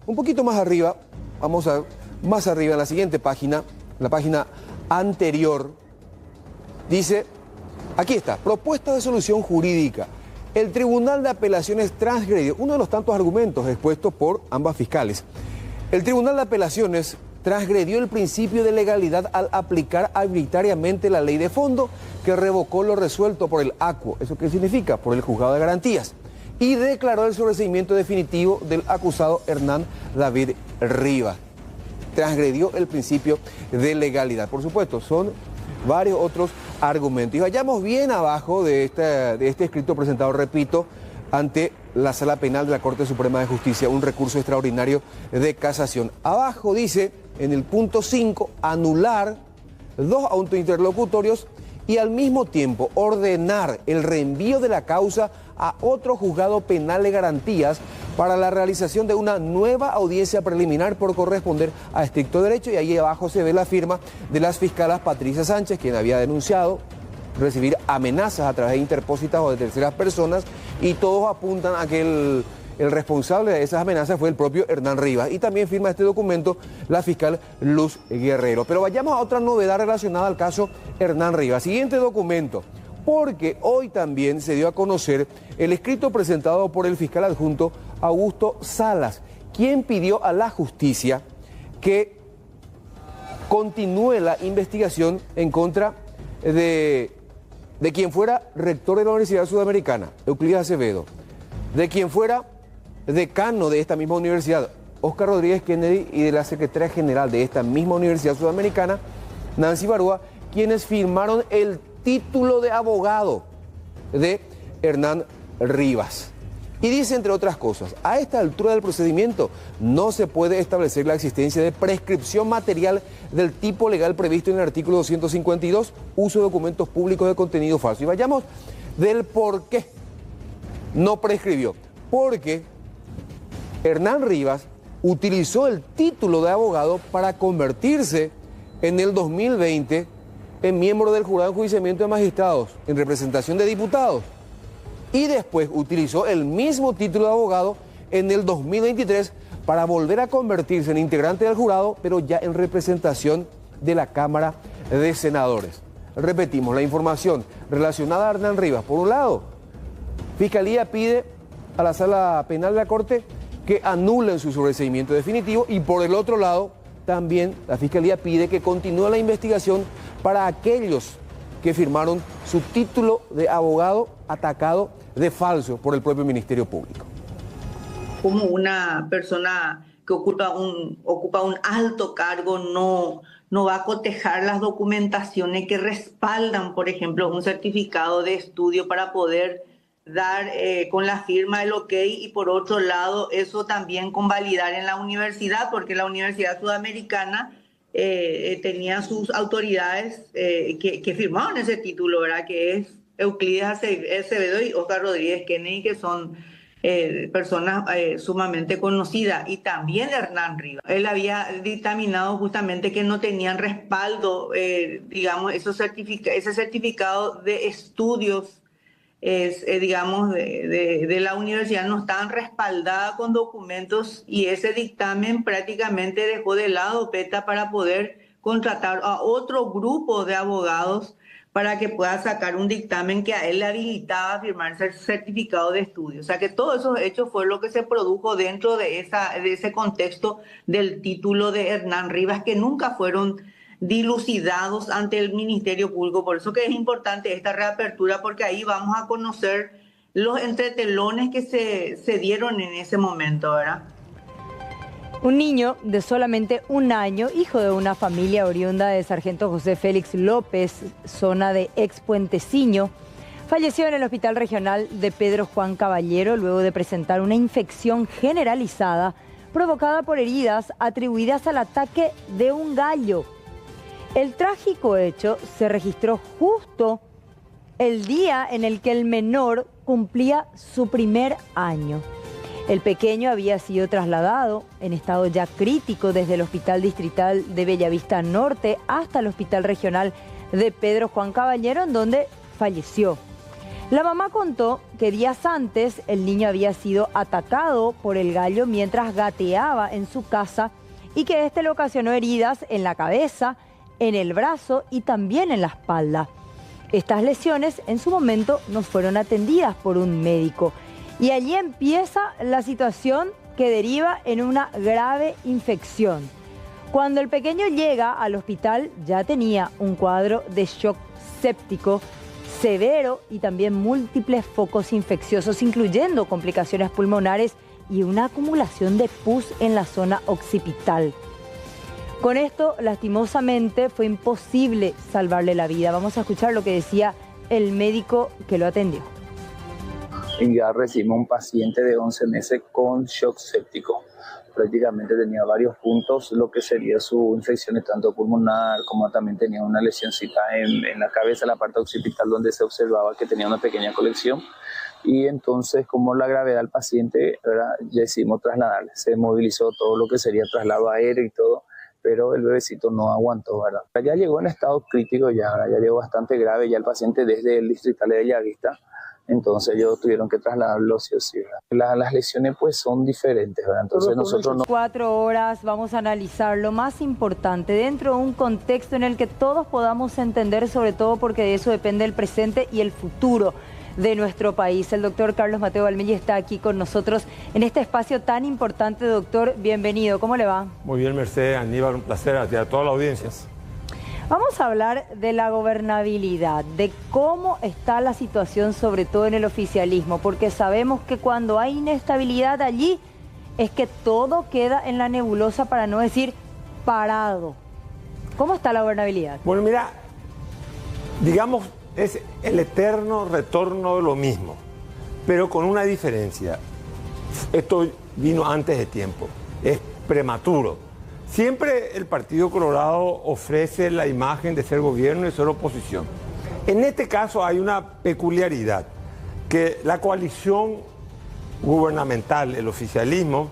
Speaker 13: un poquito más arriba, vamos a más arriba en la siguiente página, la página anterior, dice, aquí está, propuesta de solución jurídica. El Tribunal de Apelaciones transgredió, uno de los tantos argumentos expuestos por ambas fiscales. El Tribunal de Apelaciones transgredió el principio de legalidad al aplicar arbitrariamente la ley de fondo que revocó lo resuelto por el ACUO. ¿Eso qué significa? Por el Juzgado de Garantías. Y declaró el sobreseimiento definitivo del acusado Hernán David Rivas. Transgredió el principio de legalidad. Por supuesto, son varios otros argumentos. Y vayamos bien abajo de este escrito presentado, repito, ante la Sala Penal de la Corte Suprema de Justicia, un recurso extraordinario de casación. Abajo dice, en el punto 5, anular 2 autointerlocutorios y al mismo tiempo ordenar el reenvío de la causa a otro juzgado penal de garantías para la realización de una nueva audiencia preliminar por corresponder a estricto derecho. Y ahí abajo se ve la firma de las fiscalas Patricia Sánchez, quien había denunciado recibir amenazas a través de interpósitas o de terceras personas, y todos apuntan a que el responsable de esas amenazas fue el propio Hernán Rivas. Y también firma este documento la fiscal Luz Guerrero. Pero vayamos a otra novedad relacionada al caso Hernán Rivas. Siguiente documento, porque hoy también se dio a conocer el escrito presentado por el fiscal adjunto Augusto Salas, quien pidió a la justicia que continúe la investigación en contra de quien fuera rector de la Universidad Sudamericana, Euclides Acevedo, de quien fuera decano de esta misma universidad, Oscar Rodríguez Kennedy, y de la secretaria general de esta misma Universidad Sudamericana, Nancy Barúa, quienes firmaron el título de abogado de Hernán Rivas. Y dice, entre otras cosas, a esta altura del procedimiento no se puede establecer la existencia de prescripción material del tipo legal previsto en el artículo 252, uso de documentos públicos de contenido falso. Y vayamos del por qué no prescribió. Porque Hernán Rivas utilizó el título de abogado para convertirse en el 2020 en miembro del Jurado de Enjuiciamiento de Magistrados en representación de diputados. Y después utilizó el mismo título de abogado en el 2023 para volver a convertirse en integrante del jurado, pero ya en representación de la Cámara de Senadores. Repetimos, la información relacionada a Hernán Rivas. Por un lado, Fiscalía pide a la Sala Penal de la Corte que anulen su sobreseimiento definitivo, y por el otro lado, también la Fiscalía pide que continúe la investigación para aquellos que firmaron su título de abogado atacado de falso por el propio Ministerio Público.
Speaker 1: Como una persona que ocupa un alto cargo no va a cotejar las documentaciones que respaldan, por ejemplo, un certificado de estudio para poder dar con la firma el ok, y por otro lado eso también convalidar en la universidad, porque la Universidad Sudamericana tenía sus autoridades que firmaron ese título, ¿verdad? Que es Euclides Acevedo y Oscar Rodríguez Kennedy, que son personas sumamente conocidas, y también Hernán Rivas. Él había dictaminado justamente que no tenían respaldo, digamos, ese certificado de estudios, digamos, de la universidad no estaban respaldadas con documentos, y ese dictamen prácticamente dejó de lado PETA para poder contratar a otro grupo de abogados para que pueda sacar un dictamen que a él le habilitaba a firmar ese certificado de estudio. O sea que todos esos hechos fue lo que se produjo dentro de ese contexto del título de Hernán Rivas, que nunca fueron dilucidados ante el Ministerio Público. Por eso que es importante esta reapertura, porque ahí vamos a conocer los entretelones que se dieron en ese momento, ¿verdad?
Speaker 10: Un niño de solamente 1 año, hijo de una familia oriunda de Sargento José Félix López, zona de Ex Puenteciño, falleció en el Hospital Regional de Pedro Juan Caballero luego de presentar una infección generalizada provocada por heridas atribuidas al ataque de un gallo. El trágico hecho se registró justo el día en el que el menor cumplía su primer año. El pequeño había sido trasladado en estado ya crítico desde el Hospital Distrital de Bellavista Norte hasta el Hospital Regional de Pedro Juan Caballero, en donde falleció. La mamá contó que días antes el niño había sido atacado por el gallo mientras gateaba en su casa, y que este le ocasionó heridas en la cabeza, en el brazo y también en la espalda. Estas lesiones en su momento no fueron atendidas por un médico. Y allí empieza la situación que deriva en una grave infección. Cuando el pequeño llega al hospital ya tenía un cuadro de shock séptico severo y también múltiples focos infecciosos, incluyendo complicaciones pulmonares y una acumulación de pus en la zona occipital. Con esto, lastimosamente, fue imposible salvarle la vida. Vamos a escuchar lo que decía el médico que lo atendió.
Speaker 18: Ya recibimos un paciente de 11 meses con shock séptico. Prácticamente tenía varios puntos, lo que sería su infección tanto pulmonar como también tenía una lesioncita en la cabeza, la parte occipital, donde se observaba que tenía una pequeña colección. Y entonces, como la gravedad del paciente, ¿verdad?, ya decidimos trasladarle. Se movilizó todo lo que sería traslado aéreo y todo, pero el bebecito no aguantó, ¿verdad? Ya llegó en estado crítico, ya llegó bastante grave, ya el paciente desde el Distrital de Bellavista. Entonces ellos tuvieron que trasladarlo sí o sí, ¿verdad? Las lesiones pues son diferentes, ¿verdad? Entonces nosotros no...
Speaker 10: 4 horas vamos a analizar lo más importante dentro de un contexto en el que todos podamos entender, sobre todo porque de eso depende el presente y el futuro de nuestro país. El doctor Carlos Mateo Valmelli está aquí con nosotros en este espacio tan importante. Doctor, bienvenido. ¿Cómo le va?
Speaker 19: Muy bien, Mercedes, Aníbal, un placer a ti, a toda la audiencia.
Speaker 10: Vamos a hablar de la gobernabilidad, de cómo está la situación, sobre todo en el oficialismo, porque sabemos que cuando hay inestabilidad allí es que todo queda en la nebulosa, para no decir parado. ¿Cómo está la gobernabilidad?
Speaker 19: Bueno, mira, digamos, es el eterno retorno de lo mismo, pero con una diferencia. Esto vino antes de tiempo, es prematuro. Siempre el Partido Colorado ofrece la imagen de ser gobierno y ser oposición. En este caso hay una peculiaridad, que la coalición gubernamental, el oficialismo,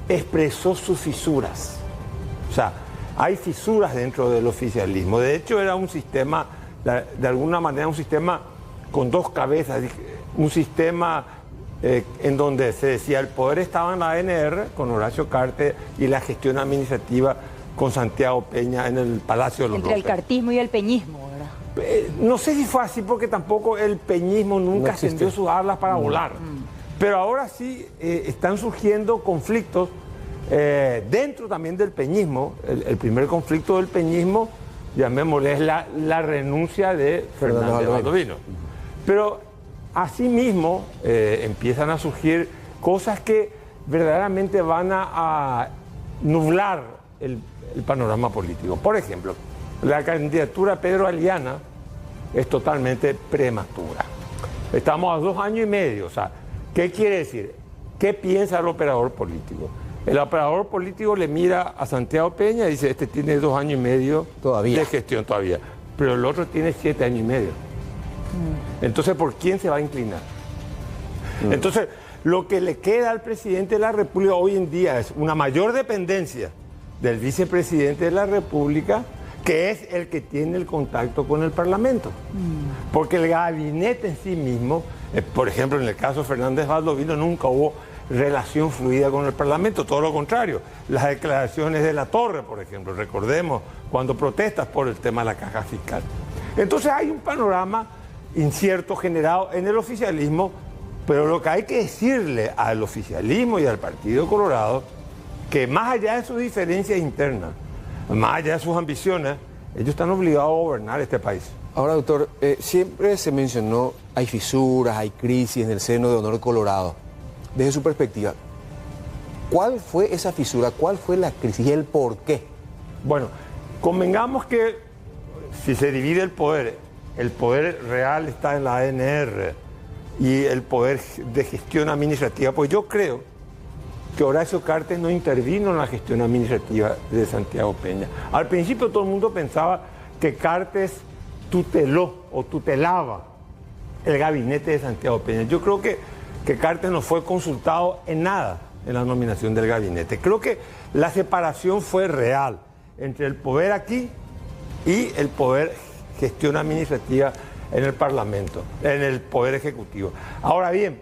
Speaker 19: expresó sus fisuras. O sea, hay fisuras dentro del oficialismo. De hecho, era un sistema, de alguna manera, un sistema con dos cabezas, un sistema en donde se decía el poder estaba en la ANR con Horacio Cartes y la gestión administrativa con Santiago Peña en el Palacio de los
Speaker 10: Entre el cartismo y el peñismo, ¿verdad?
Speaker 19: No sé si fue así, porque tampoco el peñismo nunca extendió sus alas para volar. Pero ahora sí están surgiendo conflictos dentro también del peñismo. El primer conflicto del peñismo, llamémosle, es la renuncia de Fernández Baldovino. Pero asimismo empiezan a surgir cosas que verdaderamente van a nublar el panorama político. Por ejemplo, la candidatura a Pedro Aliana es totalmente prematura. Estamos a 2 años y medio. O sea, ¿qué quiere decir? ¿Qué piensa el operador político? El operador político le mira a Santiago Peña y dice, este tiene 2 años y medio de gestión todavía, pero el otro tiene 7 años y medio. Entonces, ¿por quién se va a inclinar? Entonces, lo que le queda al presidente de la República hoy en día es una mayor dependencia del vicepresidente de la República, que es el que tiene el contacto con el Parlamento. Porque el gabinete en sí mismo, por ejemplo, en el caso de Fernández Baldovino, nunca hubo relación fluida con el Parlamento, todo lo contrario. Las declaraciones de La Torre, por ejemplo, recordemos cuando protestas por el tema de la caja fiscal. Entonces hay un panorama incierto generado en el oficialismo, pero lo que hay que decirle al oficialismo y al Partido Colorado, que más allá de sus diferencias internas, más allá de sus ambiciones, ellos están obligados a gobernar este país.
Speaker 13: Ahora, doctor, siempre se mencionó, hay fisuras, hay crisis en el seno de Honor Colorado. Desde su perspectiva, ¿cuál fue esa fisura? ¿Cuál fue la crisis y el por qué?
Speaker 19: Bueno, convengamos que si se divide el poder real está en la ANR y el poder de gestión administrativa, pues yo creo que Horacio Cartes no intervino en la gestión administrativa de Santiago Peña. Al principio todo el mundo pensaba que Cartes tuteló o tutelaba el gabinete de Santiago Peña. Yo creo que Cartes no fue consultado en nada en la nominación del gabinete. Creo que la separación fue real entre el poder aquí y el poder gestión administrativa en el Parlamento, en el Poder Ejecutivo. Ahora bien,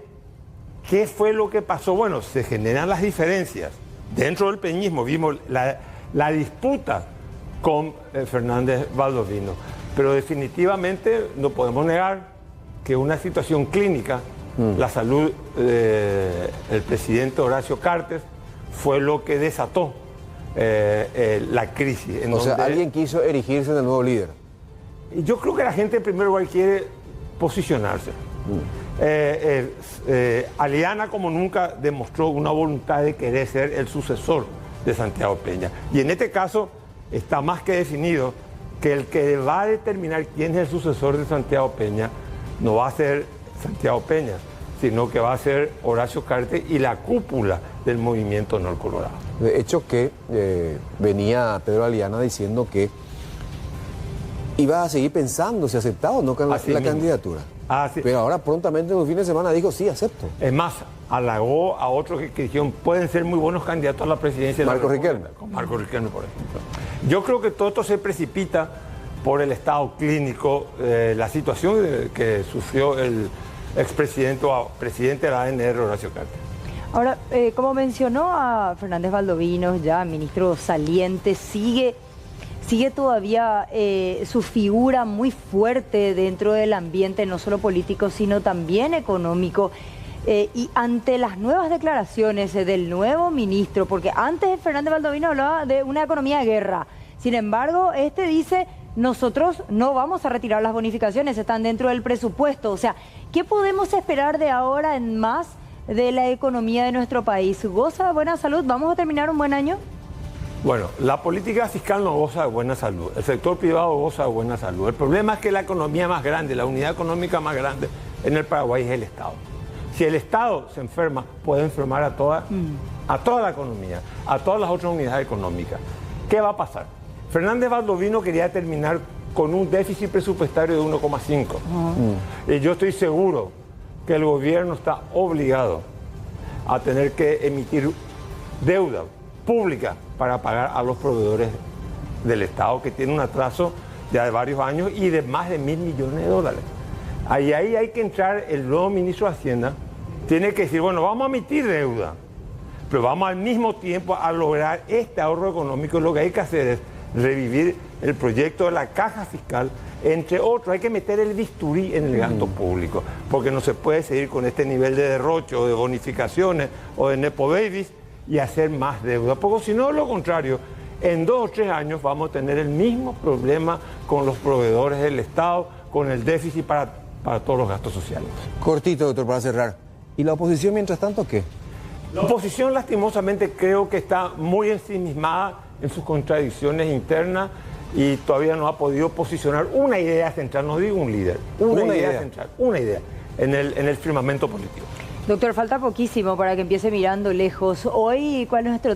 Speaker 19: ¿qué fue lo que pasó? Bueno, se generan las diferencias. Dentro del peñismo vimos la disputa con Fernández Baldovino, pero definitivamente no podemos negar que una situación clínica, la salud del presidente Horacio Cartes, fue lo que desató la crisis.
Speaker 13: O sea, alguien quiso erigirse en el nuevo líder.
Speaker 19: Yo creo que la gente en primer lugar quiere posicionarse. Aliana como nunca demostró una voluntad de querer ser el sucesor de Santiago Peña. Y en este caso está más que definido que el que va a determinar quién es el sucesor de Santiago Peña no va a ser Santiago Peña, sino que va a ser Horacio Cartes y la cúpula del movimiento Honor Colorado.
Speaker 13: De hecho que venía Pedro Aliana diciendo que iba a seguir pensando si aceptaba o no la candidatura. Pero ahora prontamente en un fin de semana dijo sí, acepto.
Speaker 19: Es más, halagó a otros que dijeron pueden ser muy buenos candidatos a la presidencia de la República.
Speaker 13: Riquelme.
Speaker 19: Con Marco Riquelme, por ejemplo. Yo creo que todo esto se precipita por el estado clínico, la situación que sufrió el expresidente o presidente de la ANR, Horacio Cartes.
Speaker 10: Ahora, como mencionó a Fernández Baldovino, ya ministro saliente, sigue sigue todavía su figura muy fuerte dentro del ambiente, no solo político, sino también económico. Y ante las nuevas declaraciones del nuevo ministro, porque antes Fernández Baldovino hablaba de una economía de guerra, sin embargo, este dice, nosotros no vamos a retirar las bonificaciones, están dentro del presupuesto. O sea, ¿qué podemos esperar de ahora en más de la economía de nuestro país? ¿Goza de buena salud? ¿Vamos a terminar un buen año?
Speaker 19: Bueno, la política fiscal no goza de buena salud, el sector privado goza de buena salud. El problema es que la economía más grande, la unidad económica más grande en el Paraguay es el Estado. Si el Estado se enferma, puede enfermar a toda la economía, a todas las otras unidades económicas. ¿Qué va a pasar? Fernández Baldovino quería terminar con un déficit presupuestario de 1,5. Y yo estoy seguro que el gobierno está obligado a tener que emitir deuda pública para pagar a los proveedores del Estado, que tiene un atraso ya de varios años y de más de 1.000 millones de dólares. Ahí hay que entrar el nuevo ministro de Hacienda, tiene que decir, bueno, vamos a emitir deuda, pero vamos al mismo tiempo a lograr este ahorro económico. Lo que hay que hacer es revivir el proyecto de la caja fiscal, entre otros. Hay que meter el bisturí en el gasto público, porque no se puede seguir con este nivel de derroche o de bonificaciones o de nepo babies y hacer más deuda, porque si no, lo contrario, en 2 o 3 años vamos a tener el mismo problema con los proveedores del Estado, con el déficit para todos los gastos sociales.
Speaker 13: Cortito, doctor, para cerrar. ¿Y la oposición, mientras tanto, qué?
Speaker 19: La oposición, lastimosamente, creo que está muy ensimismada en sus contradicciones internas y todavía no ha podido posicionar una idea central, no digo un líder, una idea central, una idea en el firmamento político.
Speaker 10: Doctor, falta poquísimo para que empiece mirando lejos. Hoy, ¿cuál es nuestro